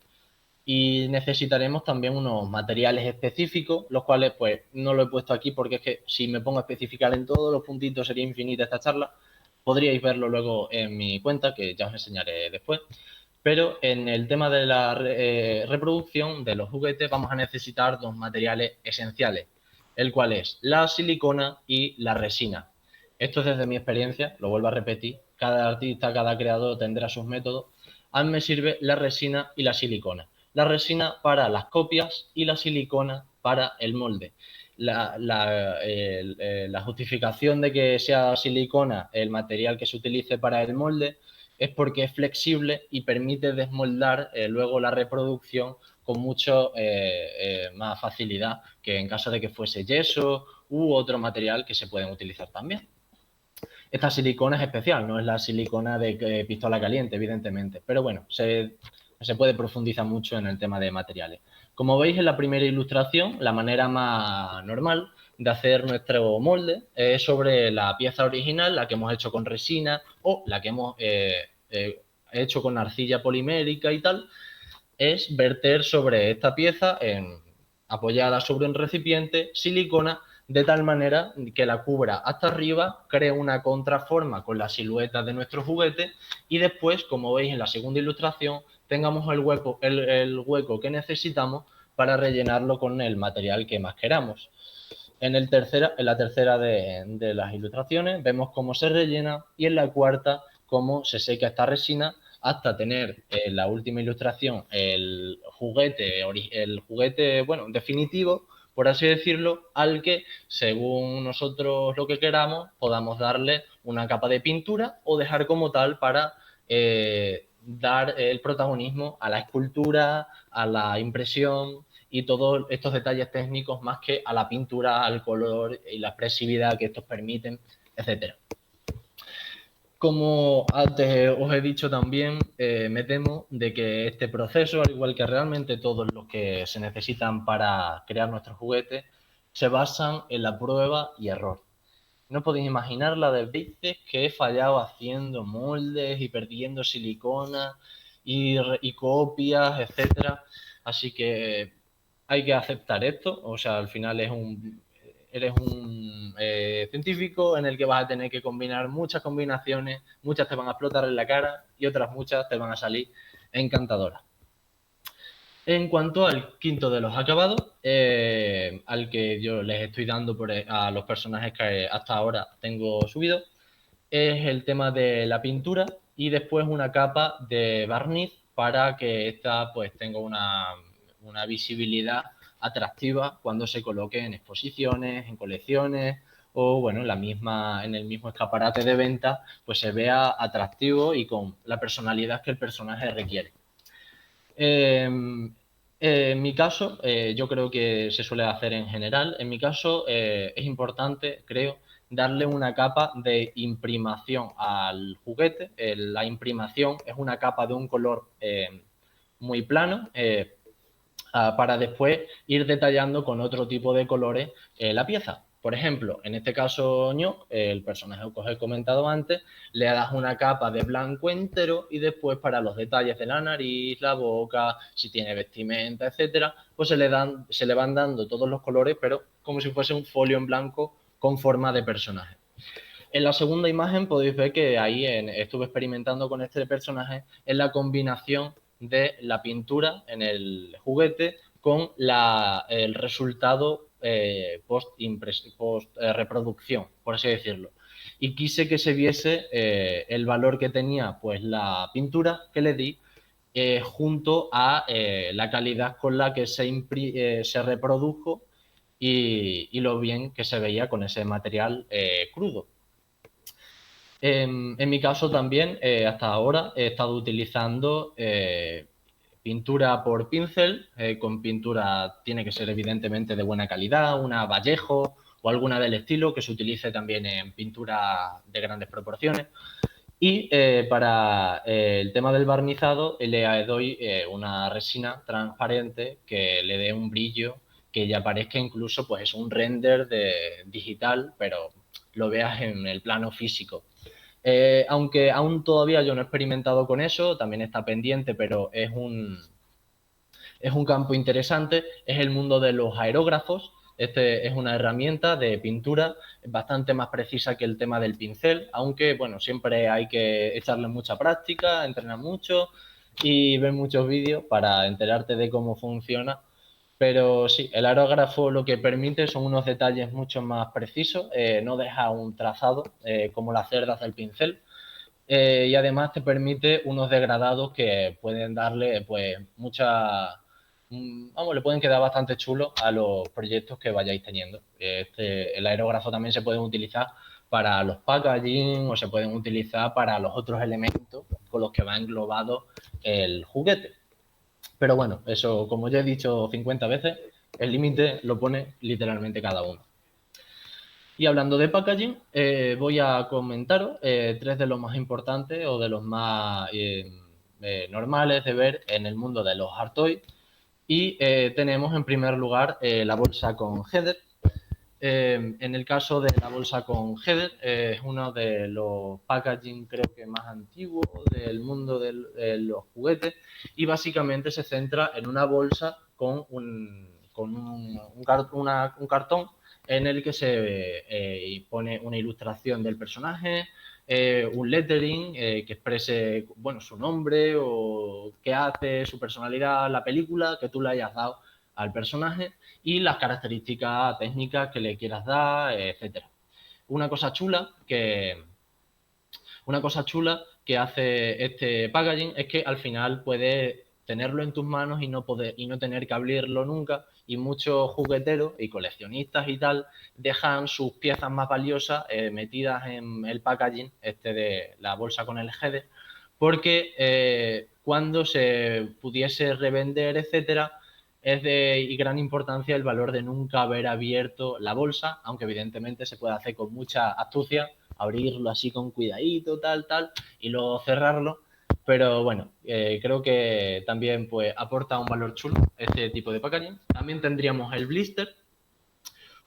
y necesitaremos también unos materiales específicos, los cuales pues no lo he puesto aquí porque es que si me pongo a especificar en todos los puntitos sería infinita esta charla. Podríais verlo luego en mi cuenta, que ya os enseñaré después. Pero en el tema de la reproducción de los juguetes vamos a necesitar dos materiales esenciales, el cual es la silicona y la resina. Esto es desde mi experiencia, lo vuelvo a repetir, cada artista, cada creador tendrá sus métodos. A mí me sirve la resina y la silicona. La resina para las copias y la silicona para el molde. La justificación de que sea silicona el material que se utilice para el molde es porque es flexible y permite desmoldar luego la reproducción con mucho más facilidad que en caso de que fuese yeso u otro material que se pueden utilizar también. Esta silicona es especial, no es la silicona de pistola caliente, evidentemente, pero bueno, se puede profundizar mucho en el tema de materiales. Como veis en la primera ilustración, la manera más normal de hacer nuestro molde es sobre la pieza original, la que hemos hecho con resina o la que hemos hecho con arcilla polimérica y tal, es verter sobre esta pieza, apoyada sobre un recipiente, silicona, de tal manera que la cubra hasta arriba, cree una contraforma con la silueta de nuestro juguete y después, como veis en la segunda ilustración, tengamos el hueco que necesitamos para rellenarlo con el material que más queramos. En la tercera de las ilustraciones vemos cómo se rellena y en la cuarta cómo se seca esta resina hasta tener en la última ilustración el juguete, bueno, definitivo, por así decirlo, al que, según nosotros lo que queramos, podamos darle una capa de pintura o dejar como tal para dar el protagonismo a la escultura, a la impresión y todos estos detalles técnicos más que a la pintura, al color y la expresividad que estos permiten, etcétera. Como antes os he dicho también, me temo de que este proceso, al igual que realmente todos los que se necesitan para crear nuestros juguetes, se basan en la prueba y error. No podéis imaginar la de veces que he fallado haciendo moldes y perdiendo silicona y copias, etcétera. Así que hay que aceptar esto. O sea, al final eres un científico en el que vas a tener que combinar muchas combinaciones. Muchas te van a explotar en la cara y otras muchas te van a salir encantadoras. En cuanto al quinto de los acabados, al que yo les estoy dando a los personajes que hasta ahora tengo subido, es el tema de la pintura y después una capa de barniz para que esta pues tenga una visibilidad atractiva cuando se coloque en exposiciones, en colecciones o bueno, en el mismo escaparate de venta, pues se vea atractivo y con la personalidad que el personaje requiere. En mi caso, yo creo que se suele hacer en general. En mi caso, es importante, creo, darle una capa de imprimación al juguete. La imprimación es una capa de un color muy plano para después ir detallando con otro tipo de colores la pieza. Por ejemplo, en este caso, Ño, el personaje que os he comentado antes, le das una capa de blanco entero y después para los detalles de la nariz, la boca, si tiene vestimenta, etcétera, pues se le van dando todos los colores, pero como si fuese un folio en blanco con forma de personaje. En la segunda imagen podéis ver que ahí estuve experimentando con este personaje en la combinación de la pintura en el juguete con el resultado post reproducción, por así decirlo. Y quise que se viese el valor que tenía pues la pintura que le di junto a la calidad con la que se reprodujo y lo bien que se veía con ese material crudo. En mi caso también, hasta ahora, he estado utilizando pintura por pincel, con pintura tiene que ser evidentemente de buena calidad, una Vallejo o alguna del estilo que se utilice también en pintura de grandes proporciones. Y para el tema del barnizado le doy una resina transparente que le dé un brillo que ya parezca incluso pues es un render digital, pero lo veas en el plano físico. Aunque aún todavía yo no he experimentado con eso, también está pendiente, pero es un campo interesante, es el mundo de los aerógrafos. Este es una herramienta de pintura bastante más precisa que el tema del pincel, aunque bueno, siempre hay que echarle mucha práctica, entrenar mucho y ver muchos vídeos para enterarte de cómo funciona. Pero sí, el aerógrafo lo que permite son unos detalles mucho más precisos, no deja un trazado como las cerdas del pincel, y además te permite unos degradados que pueden darle pues vamos, le pueden quedar bastante chulos a los proyectos que vayáis teniendo. El aerógrafo también se puede utilizar para los packaging o se pueden utilizar para los otros elementos con los que va englobado el juguete. Pero bueno, eso como ya he dicho 50 veces, el límite lo pone literalmente cada uno. Y hablando de packaging, voy a comentaros tres de los más importantes o de los más normales de ver en el mundo de los hard toys. Y tenemos en primer lugar la bolsa con header. En el caso de la bolsa con header, es uno de los packaging creo que más antiguos del mundo de los juguetes y básicamente se centra en una bolsa con un cartón en el que se pone una ilustración del personaje, un lettering que exprese bueno, su nombre o qué hace, su personalidad, la película que tú le hayas dado al personaje y las características técnicas que le quieras dar, etcétera. Una cosa chula que hace este packaging es que al final puedes tenerlo en tus manos y no tener que abrirlo nunca, y muchos jugueteros y coleccionistas y tal dejan sus piezas más valiosas metidas en el packaging de la bolsa con el header, porque cuando se pudiese revender, etcétera, es de gran importancia el valor de nunca haber abierto la bolsa, aunque evidentemente se puede hacer con mucha astucia, abrirlo así con cuidadito, tal, y luego cerrarlo. Pero bueno, creo que también pues aporta un valor chulo este tipo de packaging. También tendríamos el blister,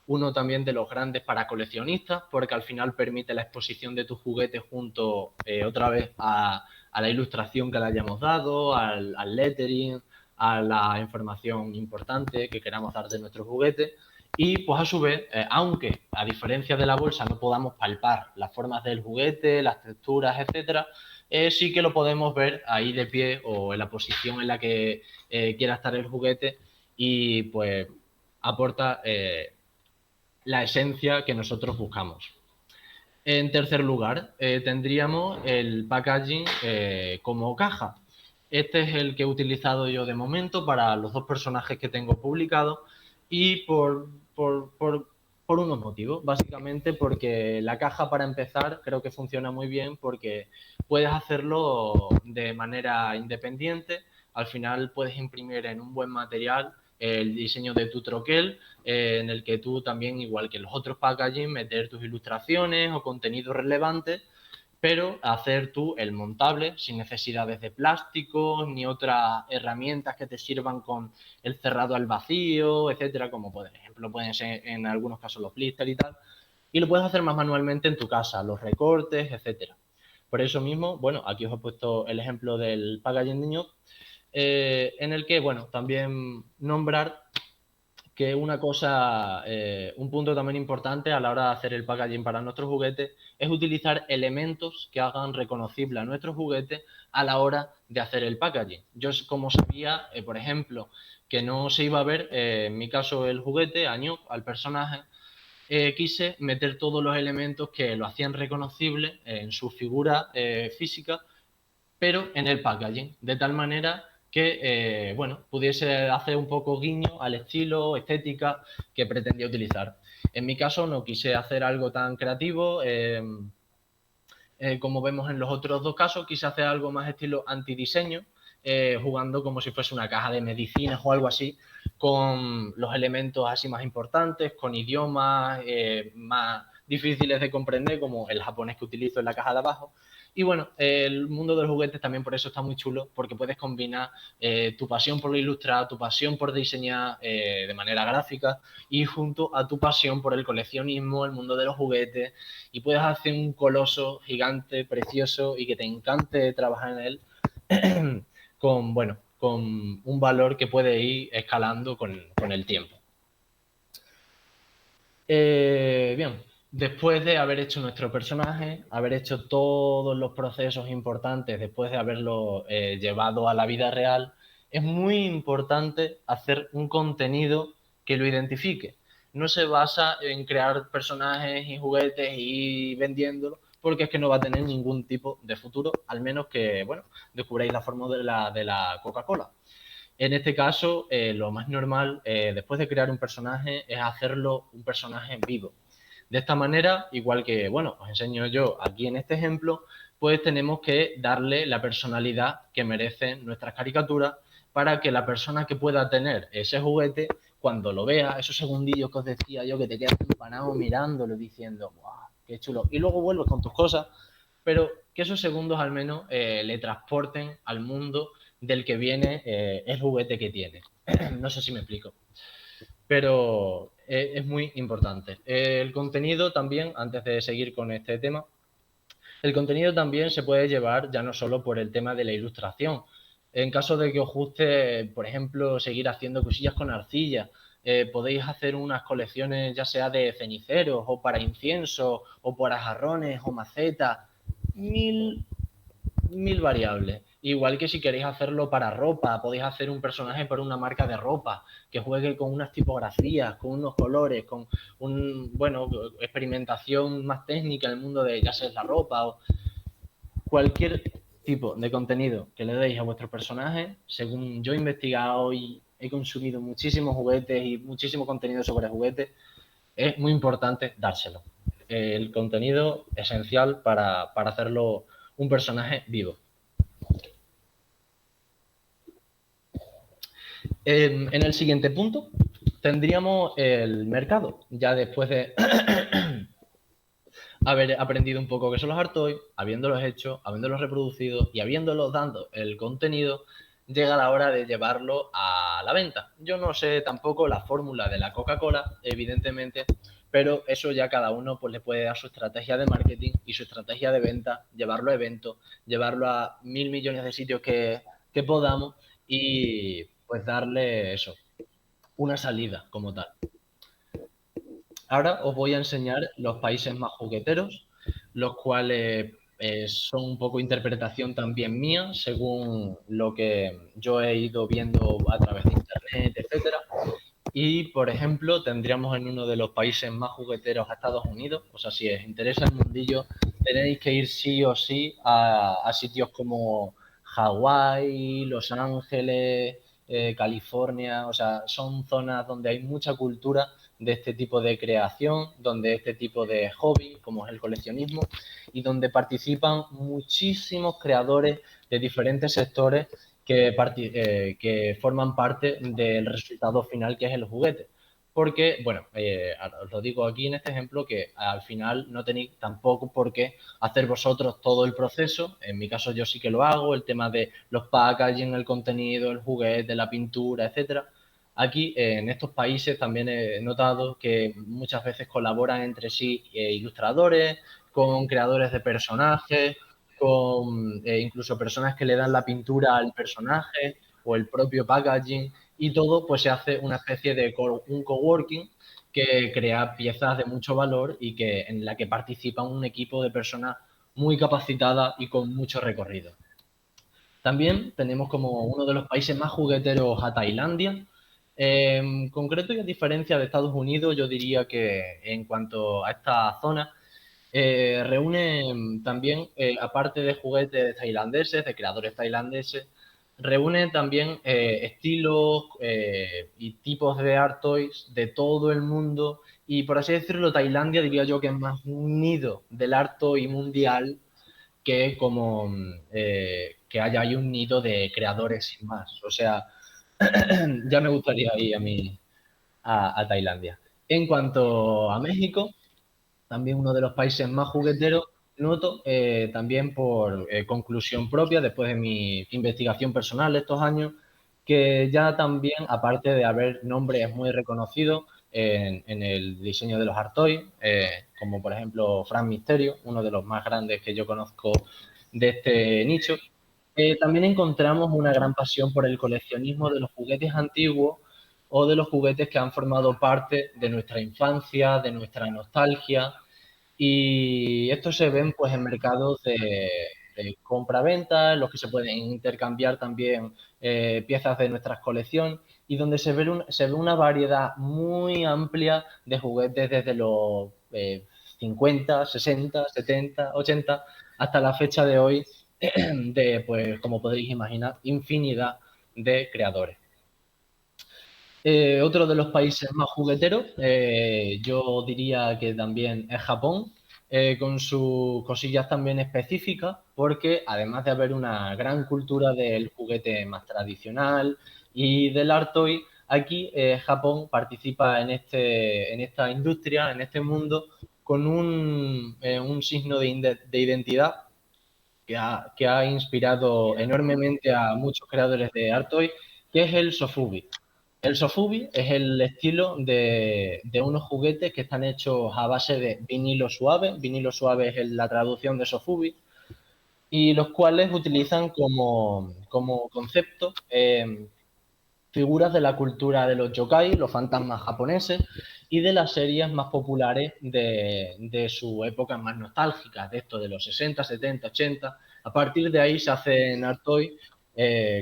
uno también de los grandes para coleccionistas, porque al final permite la exposición de tu juguete junto otra vez a la ilustración que le hayamos dado, al lettering, a la información importante que queramos dar de nuestro juguete. Y pues a su vez, aunque a diferencia de la bolsa no podamos palpar las formas del juguete, las texturas, etcétera, sí que lo podemos ver ahí de pie o en la posición en la que quiera estar el juguete y pues aporta la esencia que nosotros buscamos. En tercer lugar, tendríamos el packaging como caja. Este es el que he utilizado yo de momento para los dos personajes que tengo publicados y por unos motivos. Básicamente porque la caja, para empezar, creo que funciona muy bien porque puedes hacerlo de manera independiente. Al final puedes imprimir en un buen material el diseño de tu troquel, en el que tú también, igual que los otros packaging, meter tus ilustraciones o contenido relevante pero hacer tú el montable sin necesidades de plásticos ni otras herramientas que te sirvan con el cerrado al vacío, etcétera, como por ejemplo pueden ser en algunos casos los blister y tal, y lo puedes hacer más manualmente en tu casa, los recortes, etcétera. Por eso mismo, bueno, aquí os he puesto el ejemplo del packaging de ñoc, en el que, bueno, también nombrar que una cosa, un punto también importante a la hora de hacer el packaging para nuestros juguetes es utilizar elementos que hagan reconocible a nuestro juguete a la hora de hacer el packaging. Yo, como sabía, por ejemplo, que no se iba a ver, en mi caso, el juguete, a ñoc, al personaje, quise meter todos los elementos que lo hacían reconocible en su figura física, pero en el packaging, de tal manera que bueno, pudiese hacer un poco guiño al estilo, estética que pretendía utilizar. En mi caso no quise hacer algo tan creativo, como vemos en los otros dos casos, quise hacer algo más estilo antidiseño, jugando como si fuese una caja de medicinas o algo así, con los elementos así más importantes, con idiomas más difíciles de comprender, como el japonés que utilizo en la caja de abajo. Y bueno, el mundo de los juguetes también por eso está muy chulo, porque puedes combinar tu pasión por ilustrar, tu pasión por diseñar de manera gráfica y junto a tu pasión por el coleccionismo, el mundo de los juguetes, y puedes hacer un coloso gigante, precioso y que te encante trabajar en él con, bueno, con un valor que puede ir escalando con el tiempo. Bien, después de haber hecho nuestro personaje, haber hecho todos los procesos importantes, después de haberlo llevado a la vida real, es muy importante hacer un contenido que lo identifique. No se basa en crear personajes y juguetes y vendiéndolos, porque es que no va a tener ningún tipo de futuro, al menos que, bueno, descubráis la fórmula de la Coca-Cola. En este caso, lo más normal, después de crear un personaje, es hacerlo un personaje vivo. De esta manera, igual que, bueno, os enseño yo aquí en este ejemplo, pues tenemos que darle la personalidad que merecen nuestras caricaturas para que la persona que pueda tener ese juguete, cuando lo vea, esos segundillos que os decía yo, que te quedas empanado mirándolo, diciendo, ¡guau, qué chulo! Y luego vuelves con tus cosas, pero que esos segundos al menos le transporten al mundo del que viene el juguete que tiene. No sé si me explico, pero es muy importante. El contenido también, antes de seguir con este tema, el contenido también se puede llevar ya no solo por el tema de la ilustración. En caso de que os guste, por ejemplo, seguir haciendo cosillas con arcilla, podéis hacer unas colecciones ya sea de ceniceros o para incienso o para jarrones o macetas, mil mil variables. Igual que si queréis hacerlo para ropa, podéis hacer un personaje para una marca de ropa que juegue con unas tipografías, con unos colores, con un, bueno, experimentación más técnica en el mundo de ya sea la ropa o cualquier tipo de contenido que le deis a vuestro personaje. Según yo he investigado y he consumido muchísimos juguetes y muchísimo contenido sobre juguetes, es muy importante dárselo. El contenido esencial para hacerlo un personaje vivo. En el siguiente punto tendríamos el mercado. Ya después de haber aprendido un poco qué son los art toys, habiéndolos hecho, habiéndolos reproducido y habiéndolos dando el contenido, llega la hora de llevarlo a la venta. Yo no sé tampoco la fórmula de la Coca-Cola, evidentemente, pero eso ya cada uno pues le puede dar su estrategia de marketing y su estrategia de venta, llevarlo a eventos, llevarlo a 1.000 millones de sitios que podamos y pues darle eso, una salida como tal. Ahora os voy a enseñar los países más jugueteros, los cuales son un poco interpretación también mía, según lo que yo he ido viendo a través de internet, etcétera. Y, por ejemplo, tendríamos en uno de los países más jugueteros a Estados Unidos. O sea, si os interesa el mundillo, tenéis que ir sí o sí a sitios como Hawái, Los Ángeles, California. O sea, son zonas donde hay mucha cultura de este tipo de creación, donde este tipo de hobby, como es el coleccionismo, y donde participan muchísimos creadores de diferentes sectores que forman parte del resultado final que es el juguete. porque, bueno, os lo digo aquí en este ejemplo, que al final no tenéis tampoco por qué hacer vosotros todo el proceso. En mi caso yo sí que lo hago, el tema de los packaging, el contenido, el juguete, la pintura, etcétera. Aquí, en estos países, también he notado que muchas veces colaboran entre sí ilustradores, con creadores de personajes, con incluso personas que le dan la pintura al personaje o el propio packaging, y todo pues se hace una especie de un coworking que crea piezas de mucho valor y que en la que participa un equipo de personas muy capacitadas y con mucho recorrido. También tenemos como uno de los países más jugueteros a Tailandia. En concreto y a diferencia de Estados Unidos, yo diría que en cuanto a esta zona, reúne también, aparte de juguetes tailandeses, de creadores tailandeses, reúne también estilos y tipos de art toys de todo el mundo. Y por así decirlo, Tailandia diría yo que es más un nido del art toy mundial que como que haya ahí un nido de creadores sin más. O sea, ya me gustaría ir a mí a Tailandia. En cuanto a México, también uno de los países más jugueteros, noto también por conclusión propia, después de mi investigación personal de estos años, que ya también, aparte de haber nombres muy reconocidos en el diseño de los art toys, como por ejemplo Frank Misterio, uno de los más grandes que yo conozco de este nicho, también encontramos una gran pasión por el coleccionismo de los juguetes antiguos o de los juguetes que han formado parte de nuestra infancia, de nuestra nostalgia, y estos se ven pues en mercados de compra-venta, en los que se pueden intercambiar también piezas de nuestras colecciones y donde se ve una variedad muy amplia de juguetes desde los 50, 60, 70, 80 hasta la fecha de hoy de, pues como podréis imaginar, infinidad de creadores. Otro de los países más jugueteros, yo diría que también es Japón, con sus cosillas también específicas, porque además de haber una gran cultura del juguete más tradicional y del art toy, aquí Japón participa en esta industria, en este mundo, con un signo de identidad que ha inspirado enormemente a muchos creadores de art toy, que es el sofubi. El sofubi es el estilo de unos juguetes que están hechos a base de vinilo suave. Vinilo suave es la traducción de sofubi, y los cuales utilizan como concepto figuras de la cultura de los yokai, los fantasmas japoneses, y de las series más populares de su época más nostálgica, de esto de los 60, 70, 80. A partir de ahí se hacen art toy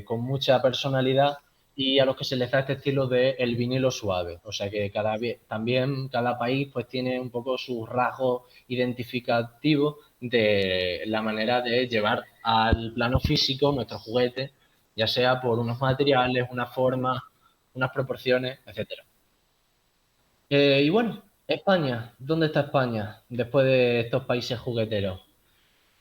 con mucha personalidad y a los que se les da este estilo de el vinilo suave. O sea que también cada país pues tiene un poco sus rasgos identificativos de la manera de llevar al plano físico nuestros juguetes, ya sea por unos materiales, una forma, unas proporciones, etcétera. Y bueno, España, ¿dónde está España después de estos países jugueteros?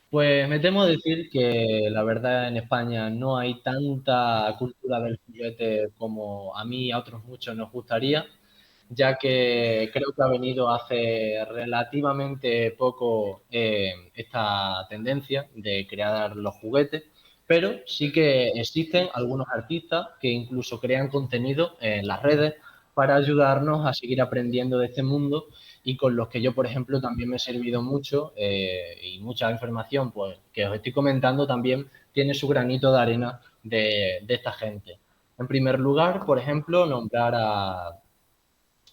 Pues me temo decir que la verdad en España no hay tanta cultura del juguete como a mí y a otros muchos nos gustaría, ya que creo que ha venido hace relativamente poco esta tendencia de crear los juguetes, pero sí que existen algunos artistas que incluso crean contenido en las redes para ayudarnos a seguir aprendiendo de este mundo y con los que yo, por ejemplo, también me he servido mucho y mucha información pues, que os estoy comentando también tiene su granito de arena de esta gente. En primer lugar, por ejemplo, nombrar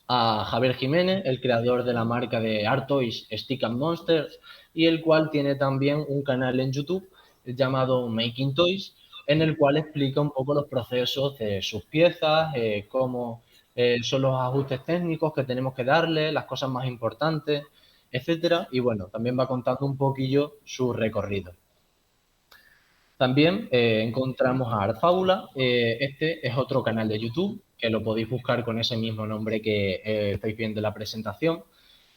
a Javier Jiménez, el creador de la marca de Art Toys Stick and Monsters, y el cual tiene también un canal en YouTube llamado Making Toys, en el cual explica un poco los procesos de sus piezas, cómo son los ajustes técnicos que tenemos que darle, las cosas más importantes, etcétera. Y bueno, también va contando un poquillo su recorrido. También encontramos a Artfábula. Este es otro canal de YouTube que lo podéis buscar con ese mismo nombre que estáis viendo en la presentación.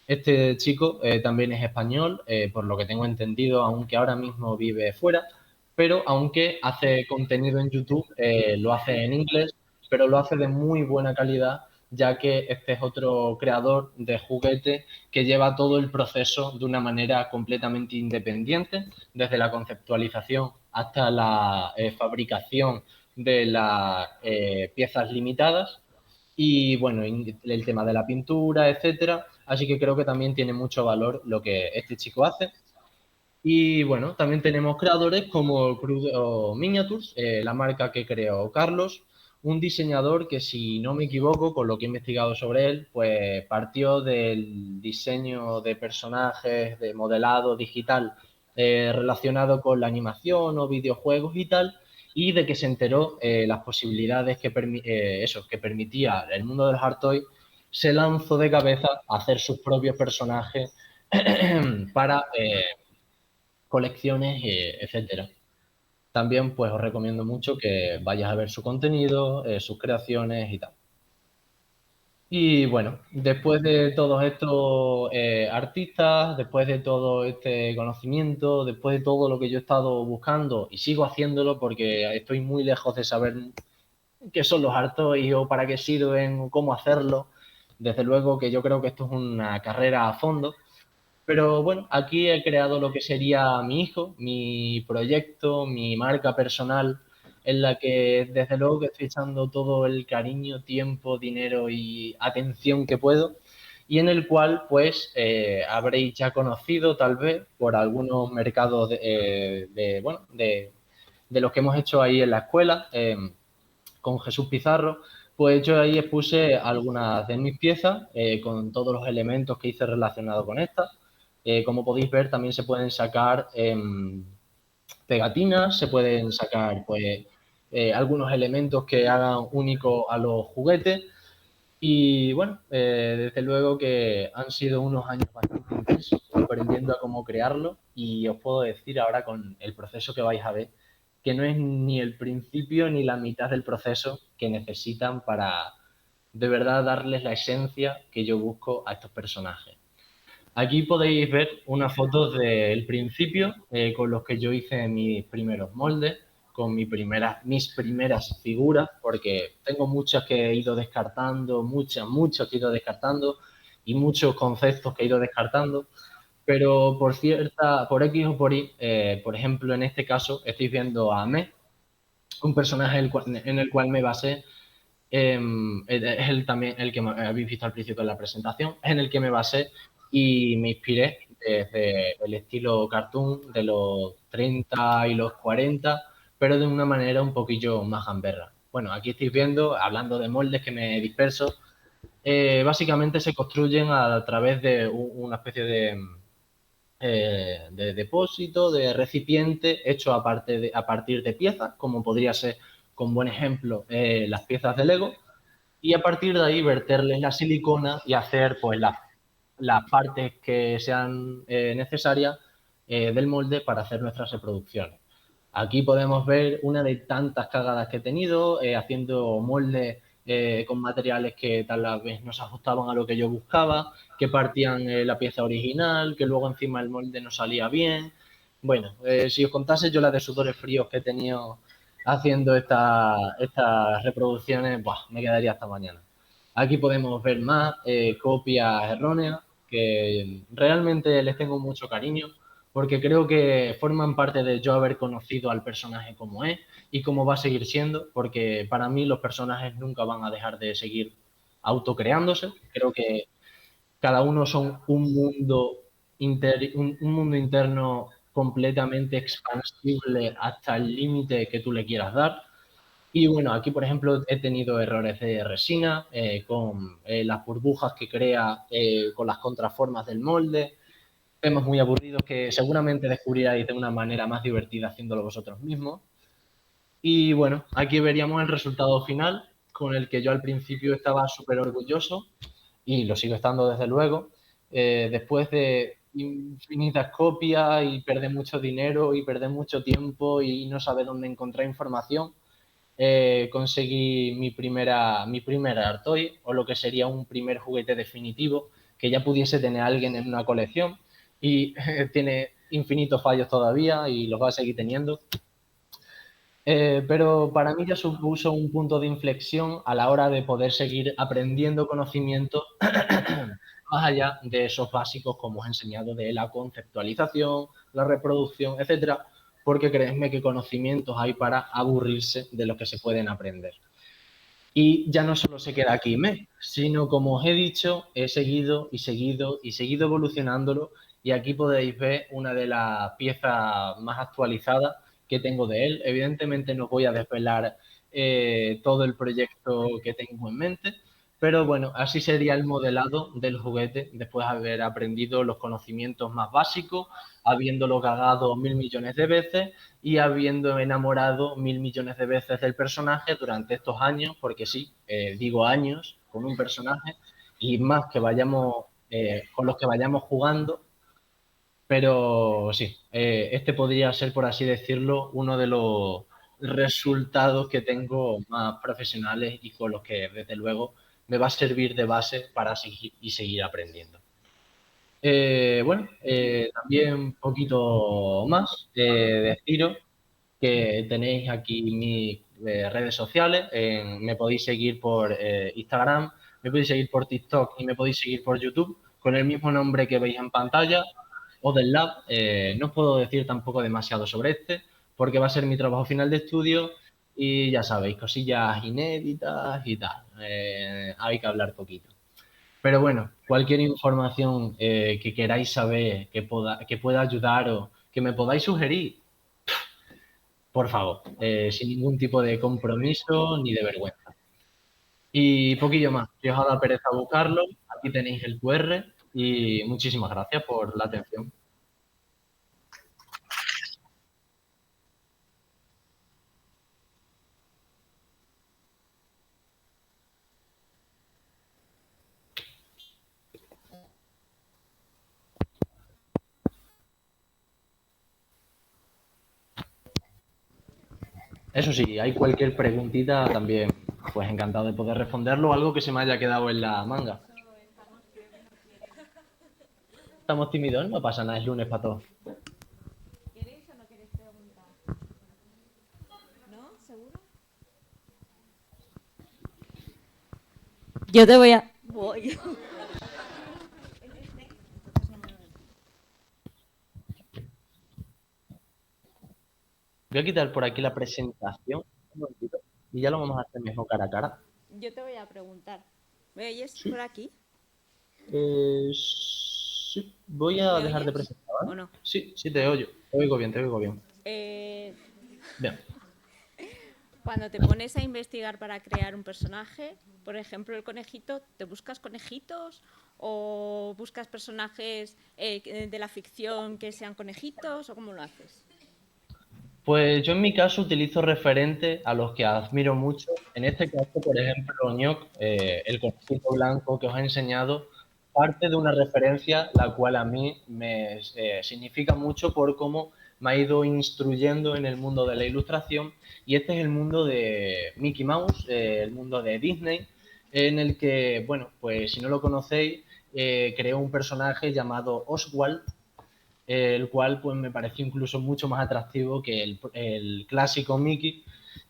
Este chico también es español, por lo que tengo entendido, aunque ahora mismo vive fuera, pero aunque hace contenido en YouTube, lo hace en inglés, pero lo hace de muy buena calidad ya que este es otro creador de juguetes que lleva todo el proceso de una manera completamente independiente, desde la conceptualización hasta la fabricación de las piezas limitadas y bueno, el tema de la pintura, etcétera. Así que creo que también tiene mucho valor lo que este chico hace. Y bueno, también tenemos creadores como Crudo Miniatures, la marca que creó Carlos, un diseñador que, si no me equivoco, con lo que he investigado sobre él, pues partió del diseño de personajes, de modelado digital relacionado con la animación o videojuegos y tal, y de que se enteró las posibilidades que permitía el mundo del hard toy, se lanzó de cabeza a hacer sus propios personajes para colecciones, etcétera. También pues os recomiendo mucho que vayas a ver su contenido, sus creaciones y tal. Y bueno, después de todos estos artistas, después de todo este conocimiento, después de todo lo que yo he estado buscando y sigo haciéndolo porque estoy muy lejos de saber qué son los Artois o para qué sirven o cómo hacerlo, desde luego que yo creo que esto es una carrera a fondo. Pero bueno, aquí he creado lo que sería mi hijo, mi proyecto, mi marca personal, en la que desde luego que estoy echando todo el cariño, tiempo, dinero y atención que puedo, y en el cual pues habréis ya conocido tal vez por algunos mercados bueno, de los que hemos hecho ahí en la escuela con Jesús Pizarro. Pues yo ahí expuse algunas de mis piezas con todos los elementos que hice relacionados con estas. Como podéis ver, también se pueden sacar pegatinas, se pueden sacar pues algunos elementos que hagan único a los juguetes. Y bueno, desde luego que han sido unos años bastante intensos aprendiendo a cómo crearlo, y os puedo decir ahora con el proceso que vais a ver que no es ni el principio ni la mitad del proceso que necesitan para de verdad darles la esencia que yo busco a estos personajes. Aquí podéis ver unas fotos del principio con los que yo hice mis primeros moldes, con mis primeras figuras, porque tengo muchas que he ido descartando, muchas que he ido descartando y muchos conceptos que he ido descartando, pero por X o por Y, por ejemplo, en este caso estáis viendo a Me, un personaje en el cual me basé, es también el que habéis visto al principio de la presentación, es en el que me basé y me inspiré desde el estilo cartoon de los 30 y los 40, pero de una manera un poquillo más gamberra. Bueno, aquí estáis viendo, hablando de moldes que me disperso, básicamente se construyen a través de una especie de depósito, de recipiente hecho a partir de piezas, como podría ser, con buen ejemplo, las piezas de Lego, y a partir de ahí verterles la silicona y hacer pues las partes que sean necesarias del molde para hacer nuestras reproducciones. Aquí podemos ver una de tantas cagadas que he tenido, haciendo moldes con materiales que tal vez no se ajustaban a lo que yo buscaba, que partían la pieza original, que luego encima el molde no salía bien. Bueno, si os contase yo las de sudores fríos que he tenido haciendo estas reproducciones, buah, me quedaría hasta mañana. Aquí podemos ver más copias erróneas que realmente les tengo mucho cariño porque creo que forman parte de yo haber conocido al personaje como es y cómo va a seguir siendo, porque para mí los personajes nunca van a dejar de seguir autocreándose. Creo que cada uno son un mundo interno completamente expansible hasta el límite que tú le quieras dar. Y bueno, aquí por ejemplo he tenido errores de resina con las burbujas que crea con las contraformas del molde, temas muy aburridos que seguramente descubriráis de una manera más divertida haciéndolo vosotros mismos. Y bueno, aquí veríamos el resultado final con el que yo al principio estaba súper orgulloso y lo sigo estando desde luego. Después de infinitas copias y perder mucho dinero y perder mucho tiempo y no saber dónde encontrar información, conseguí mi primera Artoy, o lo que sería un primer juguete definitivo que ya pudiese tener alguien en una colección, y tiene infinitos fallos todavía y los va a seguir teniendo. Pero para mí ya supuso un punto de inflexión a la hora de poder seguir aprendiendo conocimientos más allá de esos básicos como os he enseñado de la conceptualización, la reproducción, etcétera, porque créeme que conocimientos hay para aburrirse de los que se pueden aprender. Y ya no solo se queda aquí, sino como os he dicho, he seguido y seguido y seguido evolucionándolo y aquí podéis ver una de las piezas más actualizadas que tengo de él. Evidentemente no voy a desvelar todo el proyecto que tengo en mente, pero bueno, así sería el modelado del juguete después de haber aprendido los conocimientos más básicos, habiéndolo cagado 1000 millones de veces y habiendo enamorado 1000 millones de veces del personaje durante estos años, porque sí, digo años, con un personaje y más que vayamos, con los que vayamos jugando, pero sí, este podría ser, por así decirlo, uno de los resultados que tengo más profesionales y con los que, desde luego, me va a servir de base para seguir y seguir aprendiendo. Bueno, también un poquito más, deciros que tenéis aquí mis redes sociales. Me podéis seguir por Instagram, me podéis seguir por TikTok y me podéis seguir por YouTube con el mismo nombre que veis en pantalla, Odel Lab. No os puedo decir tampoco demasiado sobre este porque va a ser mi trabajo final de estudio y ya sabéis, cosillas inéditas y tal. Hay que hablar poquito. Pero bueno, cualquier información que queráis saber, que pueda ayudaros, que me podáis sugerir, por favor, sin ningún tipo de compromiso ni de vergüenza. Y poquillo más, si os ha dado pereza buscarlo, aquí tenéis el QR y muchísimas gracias por la atención. Eso sí, hay cualquier preguntita también, pues encantado de poder responderlo, algo que se me haya quedado en la manga. Estamos tímidos, no pasa nada, es lunes para todos. ¿Queréis o no queréis preguntar? ¿No? ¿Seguro? Yo te voy a... Voy. Voy a quitar por aquí la presentación un momentito, y ya lo vamos a hacer mejor cara a cara. Yo te voy a preguntar. ¿Me oyes por Sí. aquí? Sí, voy a ¿Me dejar de oyes presentar, ¿vale? o no? Sí, sí, te Vale. oigo. Te oigo bien, te oigo bien. Eh, Bien. Cuando te pones a investigar para crear un personaje, por ejemplo el conejito, ¿te buscas conejitos o buscas personajes de la ficción que sean conejitos o cómo lo haces? Pues yo en mi caso utilizo referentes a los que admiro mucho. En este caso, por ejemplo, Ñoc, el conejito blanco que os he enseñado, parte de una referencia la cual a mí me significa mucho por cómo me ha ido instruyendo en el mundo de la ilustración. Y este es el mundo de Mickey Mouse, el mundo de Disney, en el que, bueno, pues si no lo conocéis, creó un personaje llamado Oswald, el cual pues me pareció incluso mucho más atractivo que el clásico Mickey.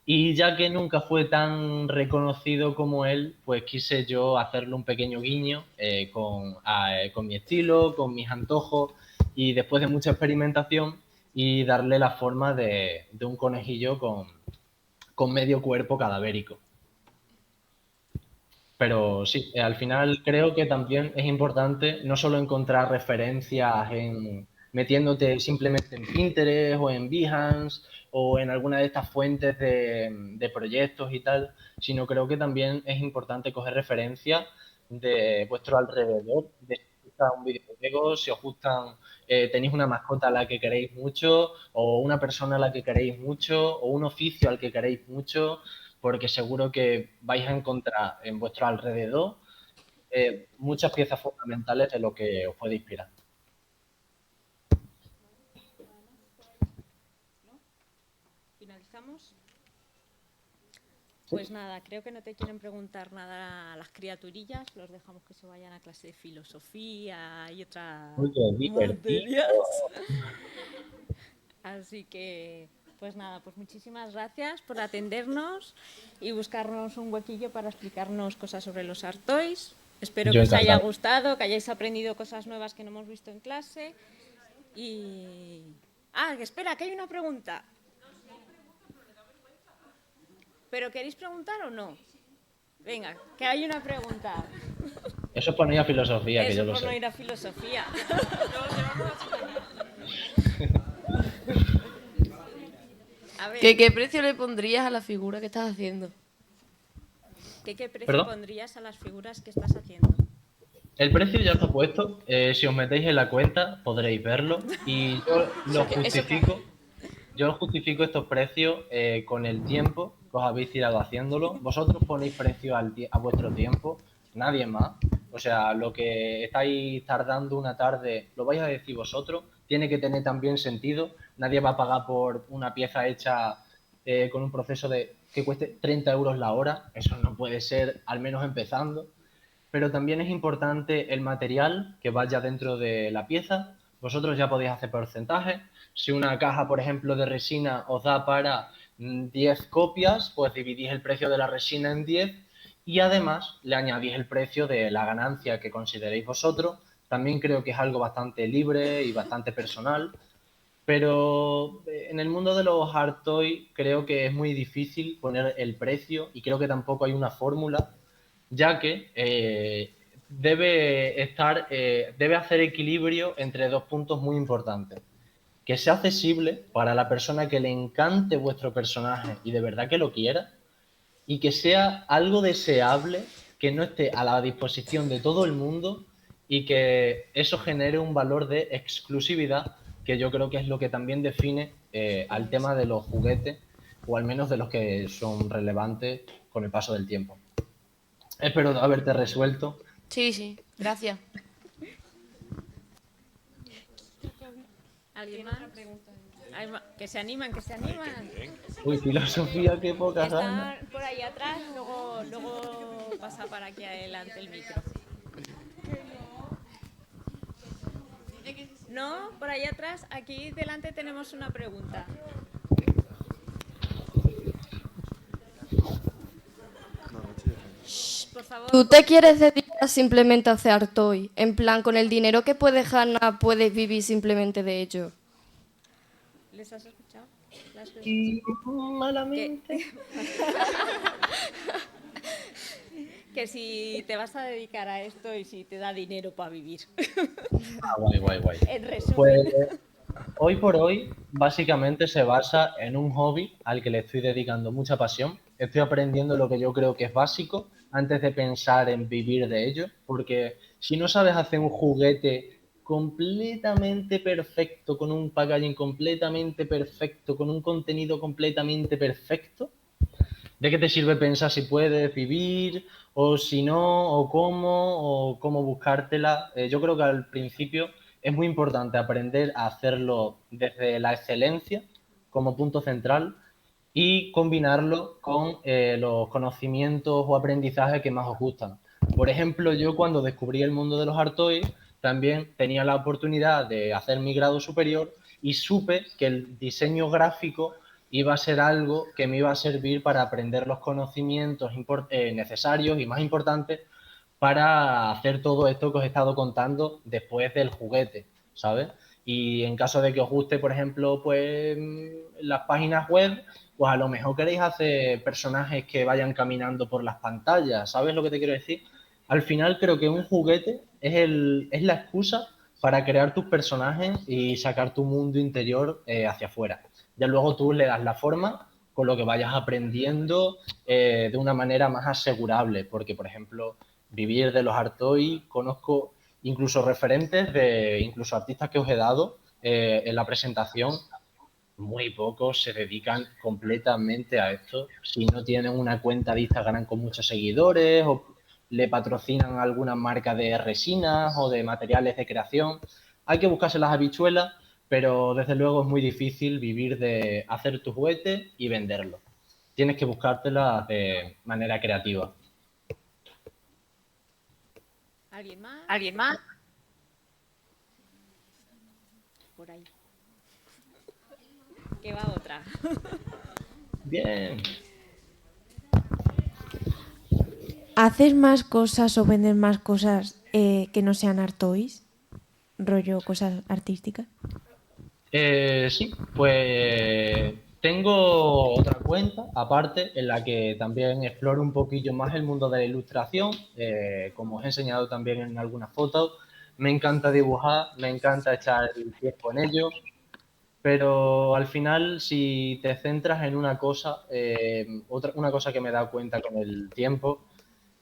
Y ya que nunca fue tan reconocido como él, pues quise yo hacerle un pequeño guiño con mi estilo, con mis antojos y después de mucha experimentación y darle la forma de un conejillo con medio cuerpo cadavérico. Pero sí, al final creo que también es importante no solo encontrar referencias metiéndote simplemente en Pinterest o en Behance o en alguna de estas fuentes de proyectos y tal, sino creo que también es importante coger referencias de vuestro alrededor, de si os gusta un videojuego, si os gustan, tenéis una mascota a la que queréis mucho, o una persona a la que queréis mucho, o un oficio al que queréis mucho, porque seguro que vais a encontrar en vuestro alrededor muchas piezas fundamentales de lo que os puede inspirar. ¿Finalizamos? Sí. Pues nada, creo que no te quieren preguntar nada a las criaturillas, los dejamos que se vayan a clase de filosofía y otras Muy divertido. materias. Así que Pues nada, pues muchísimas gracias por atendernos y buscarnos un huequillo para explicarnos cosas sobre los Art Toys. Espero Yo que os haya encantado. gustado, que hayáis aprendido cosas nuevas que no hemos visto en clase. Y... que espera, que hay una pregunta. ¿Pero queréis preguntar o no? Venga, que hay una pregunta. Eso es por no ir a filosofía, que yo Eso lo por no sé. ir a filosofía. A ver, ¿Qué precio le pondrías a la figura que estás haciendo? ¿qué precio ¿Perdón? pondrías a las figuras que estás haciendo? El precio ya está puesto. Si os metéis en la cuenta podréis verlo. Y yo lo Eso que justifico. Yo justifico estos precios con el tiempo que os habéis tirado haciéndolo. Vosotros ponéis precio a vuestro tiempo, nadie más. O sea, lo que estáis tardando una tarde lo vais a decir vosotros. Tiene que tener también sentido. Nadie va a pagar por una pieza hecha con un proceso de que cueste 30 euros la hora. Eso no puede ser, al menos empezando. Pero también es importante el material que vaya dentro de la pieza. Vosotros ya podéis hacer porcentajes. Si una caja, por ejemplo, de resina os da para 10 copias, pues dividís el precio de la resina en 10 y además le añadís el precio de la ganancia que consideréis vosotros. También creo que es algo bastante libre y bastante personal. Pero en el mundo de los hard toys creo que es muy difícil poner el precio y creo que tampoco hay una fórmula, ya que debe hacer equilibrio entre dos puntos muy importantes. Que sea accesible para la persona que le encante vuestro personaje y de verdad que lo quiera, y que sea algo deseable, que no esté a la disposición de todo el mundo y que eso genere un valor de exclusividad, que yo creo que es lo que también define al tema de los juguetes, o al menos de los que son relevantes con el paso del tiempo. Espero haberte resuelto. sí, gracias. ¿Alguien más? Que se animan, que se animan. Uy, filosofía, qué pocas ganas. Están por ahí atrás, luego pasa para aquí adelante el micro. No, por ahí atrás, aquí delante tenemos una pregunta. Shh, por favor. ¿Tú te quieres dedicar simplemente a hacer toy? En plan, con el dinero que puedes ganar, puedes vivir simplemente de ello. ¿Les has escuchado? ¿Las has Y escuchado? malamente. Que si te vas a dedicar a esto y si te da dinero para vivir. Guay, guay, guay. En resumen. Pues hoy por hoy, básicamente se basa en un hobby al que le estoy dedicando mucha pasión. Estoy aprendiendo lo que yo creo que es básico antes de pensar en vivir de ello, porque si no sabes hacer un juguete completamente perfecto, con un packaging completamente perfecto, con un contenido completamente perfecto, ¿de qué te sirve pensar si puedes vivir o si no, o cómo buscártela? Yo creo que al principio es muy importante aprender a hacerlo desde la excelencia como punto central y combinarlo con los conocimientos o aprendizajes que más os gustan. Por ejemplo, yo cuando descubrí el mundo de los art toys, también tenía la oportunidad de hacer mi grado superior y supe que el diseño gráfico iba a ser algo que me iba a servir para aprender los conocimientos necesarios y más importantes para hacer todo esto que os he estado contando después del juguete, ¿sabes? Y en caso de que os guste, por ejemplo, pues las páginas web, pues a lo mejor queréis hacer personajes que vayan caminando por las pantallas, ¿sabes lo que te quiero decir? Al final creo que un juguete es la excusa para crear tus personajes y sacar tu mundo interior hacia afuera. Ya luego tú le das la forma con lo que vayas aprendiendo de una manera más asegurable, porque por ejemplo, vivir de los art toys, conozco incluso referentes de incluso artistas que os he dado en la presentación, muy pocos se dedican completamente a esto. Si no tienen una cuenta de Instagram con muchos seguidores o le patrocinan alguna marca de resinas o de materiales de creación, hay que buscarse las habichuelas, pero desde luego es muy difícil vivir de hacer tu juguete y venderlo. Tienes que buscártelas de manera creativa. ¿Alguien más? ¿Alguien más? Por ahí. que va otra. Bien. ¿Haces más cosas o vendes más cosas que no sean art toys? Rollo cosas artísticas. Sí, pues tengo otra cuenta aparte en la que también exploro un poquillo más el mundo de la ilustración, como os he enseñado también en algunas fotos. Me encanta dibujar, me encanta echar el tiempo en ello, pero al final si te centras en una cosa, una cosa que me he dado cuenta con el tiempo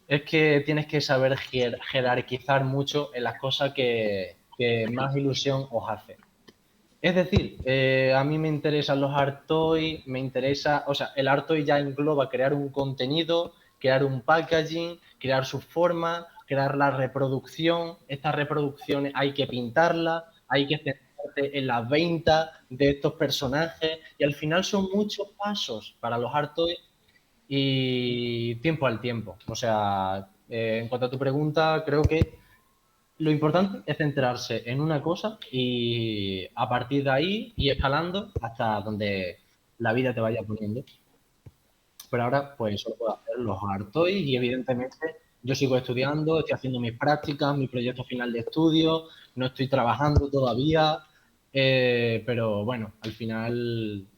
es que tienes que saber jerarquizar mucho en las cosas que más ilusión os hace. Es decir, a mí me interesan los art toys, me interesa, o sea, el art toy ya engloba crear un contenido, crear un packaging, crear su forma, crear la reproducción. Estas reproducciones hay que pintarlas, hay que centrarte en la venta de estos personajes y al final son muchos pasos para los art toys y tiempo al tiempo. O sea, en cuanto a tu pregunta, creo que lo importante es centrarse en una cosa y a partir de ahí ir escalando hasta donde la vida te vaya poniendo. Pero ahora, pues solo puedo hacer los hard toys y evidentemente yo sigo estudiando, estoy haciendo mis prácticas, mi proyecto final de estudio, no estoy trabajando todavía, pero bueno, al final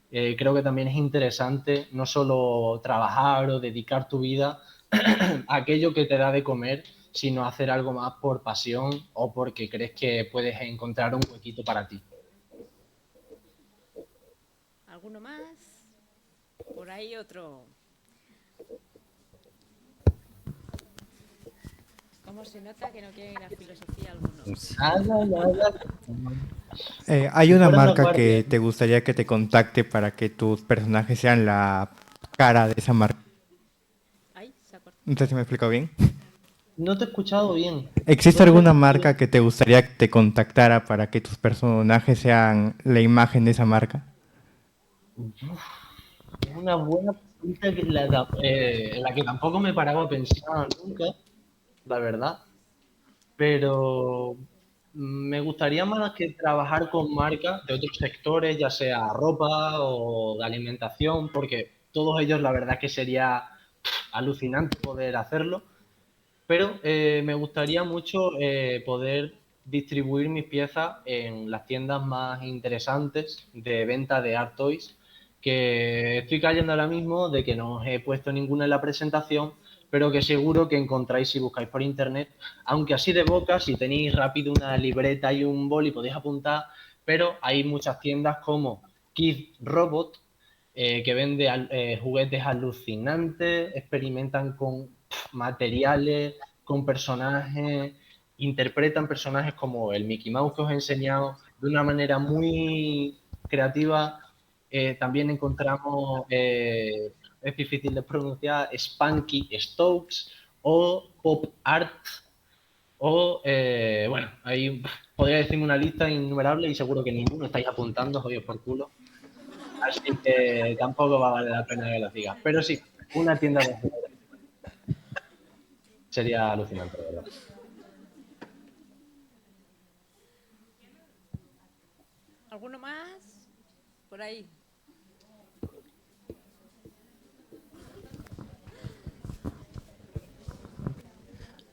creo que también es interesante no solo trabajar o dedicar tu vida a aquello que te da de comer, sino hacer algo más por pasión o porque crees que puedes encontrar un huequito para ti. ¿Alguno más? Por ahí otro. ¿Cómo se nota que no quieren ir a filosofía algunos? Hay Si una fuera una marca guardia. que te gustaría que te contacte para que tus personajes sean la cara de esa marca. Ay, se ha cortado. No sé si me he explicado bien. No te he escuchado bien. ¿Existe ¿Puedes alguna repetirlo? marca que te gustaría que te contactara para que tus personajes sean la imagen de esa marca? Es una buena pregunta en la que tampoco me paraba a pensar nunca, la verdad. Pero me gustaría más que trabajar con marcas de otros sectores, ya sea ropa o de alimentación, porque todos ellos la verdad es que sería alucinante poder hacerlo. Pero me gustaría mucho poder distribuir mis piezas en las tiendas más interesantes de venta de Art Toys, que estoy cayendo ahora mismo de que no os he puesto ninguna en la presentación, pero que seguro que encontráis si buscáis por internet, aunque así de boca, si tenéis rápido una libreta y un boli podéis apuntar, pero hay muchas tiendas como Kid Robot, que vende juguetes alucinantes, experimentan con materiales, con personajes, interpretan personajes como el Mickey Mouse que os he enseñado de una manera muy creativa. También encontramos, es difícil de pronunciar, Spunky Stokes o Pop Art o, bueno, ahí podría decirme una lista innumerable y seguro que ninguno estáis apuntando, jodidos por culo. Así que tampoco va a valer la pena que lo digas. Pero sí, una tienda de juguetes sería alucinante, la verdad. ¿Alguno más? Por ahí.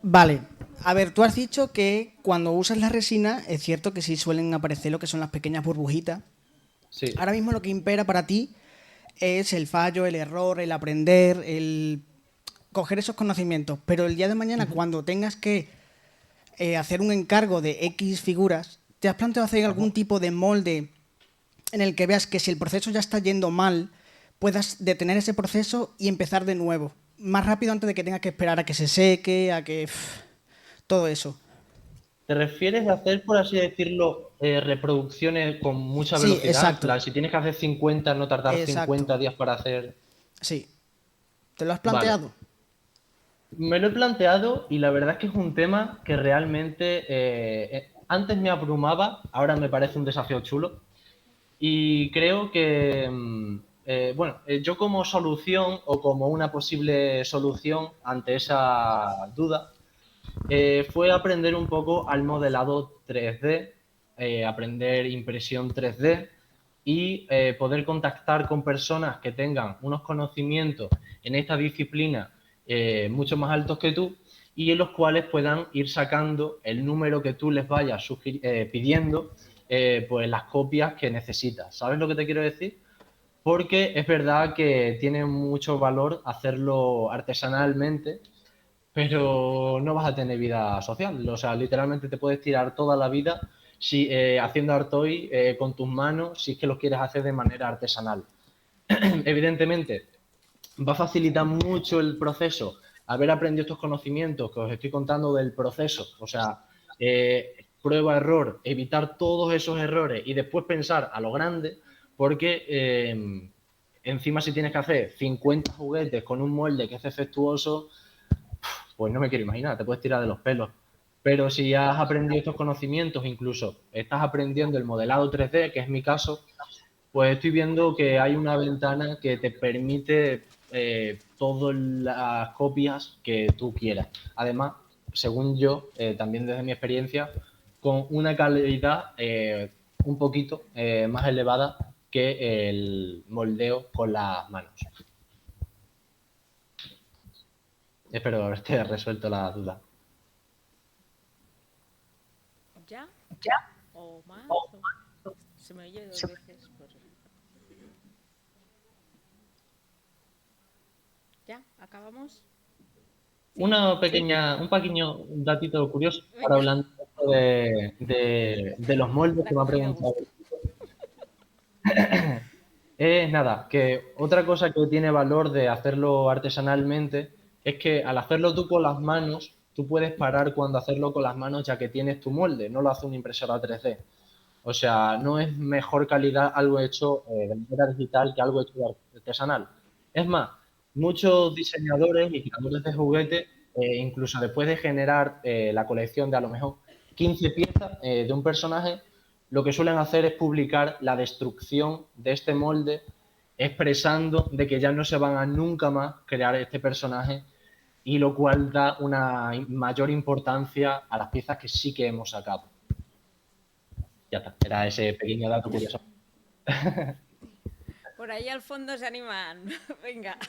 Vale, a ver, tú has dicho que cuando usas la resina es cierto que sí suelen aparecer lo que son las pequeñas burbujitas. Sí. Ahora mismo lo que impera para ti es el fallo, el error, el aprender, el coger esos conocimientos. Pero el día de mañana, cuando tengas que hacer un encargo de X figuras, ¿te has planteado hacer algún tipo de molde en el que veas que si el proceso ya está yendo mal, puedas detener ese proceso y empezar de nuevo? Más rápido antes de que tengas que esperar a que se seque, a que... todo eso. ¿Te refieres a hacer, por así decirlo, reproducciones con mucha Sí, velocidad? En exacto. plan, si tienes que hacer 50, no tardar Exacto. 50 días para hacer... Sí. ¿Te lo has Vale. planteado? Me lo he planteado y la verdad es que es un tema que realmente antes me abrumaba, ahora me parece un desafío chulo. Y creo que, bueno, yo como solución o como una posible solución ante esa duda, fue aprender un poco al modelado 3D, aprender impresión 3D, y poder contactar con personas que tengan unos conocimientos en esta disciplina mucho más altos que tú y en los cuales puedan ir sacando el número que tú les vayas pidiendo, pues las copias que necesitas. ¿Sabes lo que te quiero decir? Porque es verdad que tiene mucho valor hacerlo artesanalmente, pero no vas a tener vida social. O sea, literalmente te puedes tirar toda la vida haciendo Artois con tus manos si es que lo quieres hacer de manera artesanal. Evidentemente, va a facilitar mucho el proceso haber aprendido estos conocimientos que os estoy contando del proceso. O sea, prueba, error, evitar todos esos errores y después pensar a lo grande, porque encima si tienes que hacer 50 juguetes con un molde que es defectuoso, pues no me quiero imaginar, te puedes tirar de los pelos. Pero si has aprendido estos conocimientos, incluso estás aprendiendo el modelado 3D, que es mi caso, pues estoy viendo que hay una ventana que te permite todas las copias que tú quieras. Además, según yo, también desde mi experiencia, con una calidad un poquito más elevada que el moldeo con las manos. Espero haberte resuelto la duda. ¿Ya? ¿O más? Se me oye 2 veces. ¿Ya? ¿Acabamos? Un pequeño datito curioso para hablando de los moldes que me ha preguntado. Nada, que otra cosa que tiene valor de hacerlo artesanalmente es que al hacerlo tú con las manos, tú puedes parar cuando hacerlo con las manos ya que tienes tu molde, no lo hace una impresora 3D. O sea, no es mejor calidad algo hecho de manera digital que algo hecho artesanal. Es más, muchos diseñadores y creadores de juguetes, incluso después de generar la colección de a lo mejor 15 piezas de un personaje, lo que suelen hacer es publicar la destrucción de este molde, expresando de que ya no se van a nunca más crear este personaje, y lo cual da una mayor importancia a las piezas que sí que hemos sacado. Ya está, era ese pequeño dato curioso. Por ahí al fondo se animan. Venga.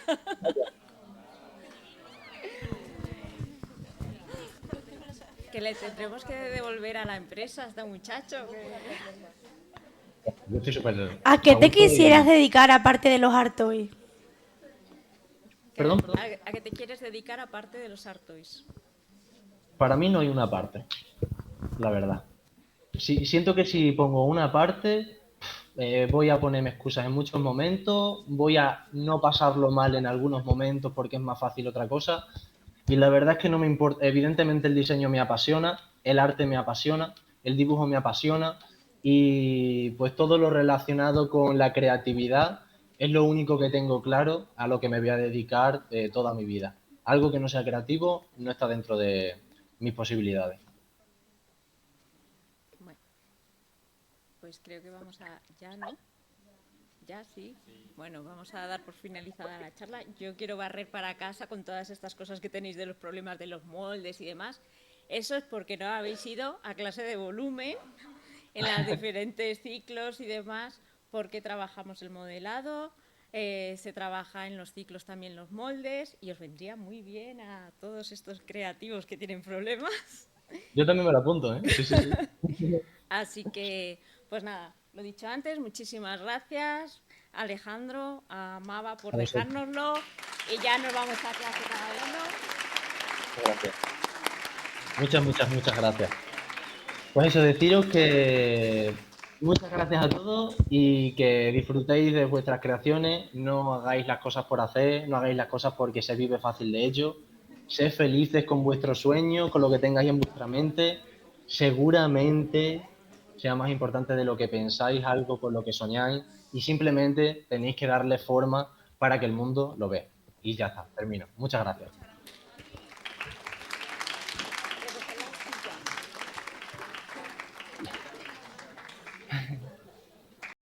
Que le tendremos que devolver a la empresa a este muchacho. Yo estoy súper ¿A qué te gusto y- quisieras dedicar aparte de los Artois? Perdón. ¿A qué te quieres dedicar aparte de los Artois? Para mí no hay una parte, la verdad. Siento que si pongo una parte, voy a ponerme excusas en muchos momentos, voy a no pasarlo mal en algunos momentos porque es más fácil otra cosa. Y la verdad es que no me importa. Evidentemente el diseño me apasiona, el arte me apasiona, el dibujo me apasiona y pues todo lo relacionado con la creatividad es lo único que tengo claro a lo que me voy a dedicar toda mi vida. Algo que no sea creativo no está dentro de mis posibilidades. Bueno, pues creo que vamos a... ¿Ya no? ¿Ya sí? Bueno, vamos a dar por finalizada la charla. Yo quiero barrer para casa con todas estas cosas que tenéis de los problemas de los moldes y demás. Eso es porque no habéis ido a clase de volumen en los diferentes ciclos y demás, porque trabajamos el modelado, se trabaja en los ciclos también los moldes y os vendría muy bien a todos estos creativos que tienen problemas. Yo también me lo apunto, ¿eh? Sí, sí, sí. Así que, pues nada, lo dicho antes, muchísimas gracias, Alejandro, a Mava por A vosotros. dejárnoslo y ya nos vamos a clase cada uno. Gracias. Muchas gracias. Pues eso, deciros que muchas gracias a todos y que disfrutéis de vuestras creaciones, no hagáis las cosas por hacer, no hagáis las cosas porque se vive fácil de ello. Sed felices con vuestros sueños, con lo que tengáis en vuestra mente. Seguramente sea más importante de lo que pensáis algo con lo que soñáis y simplemente tenéis que darle forma para que el mundo lo vea. Y ya está, termino. Muchas gracias.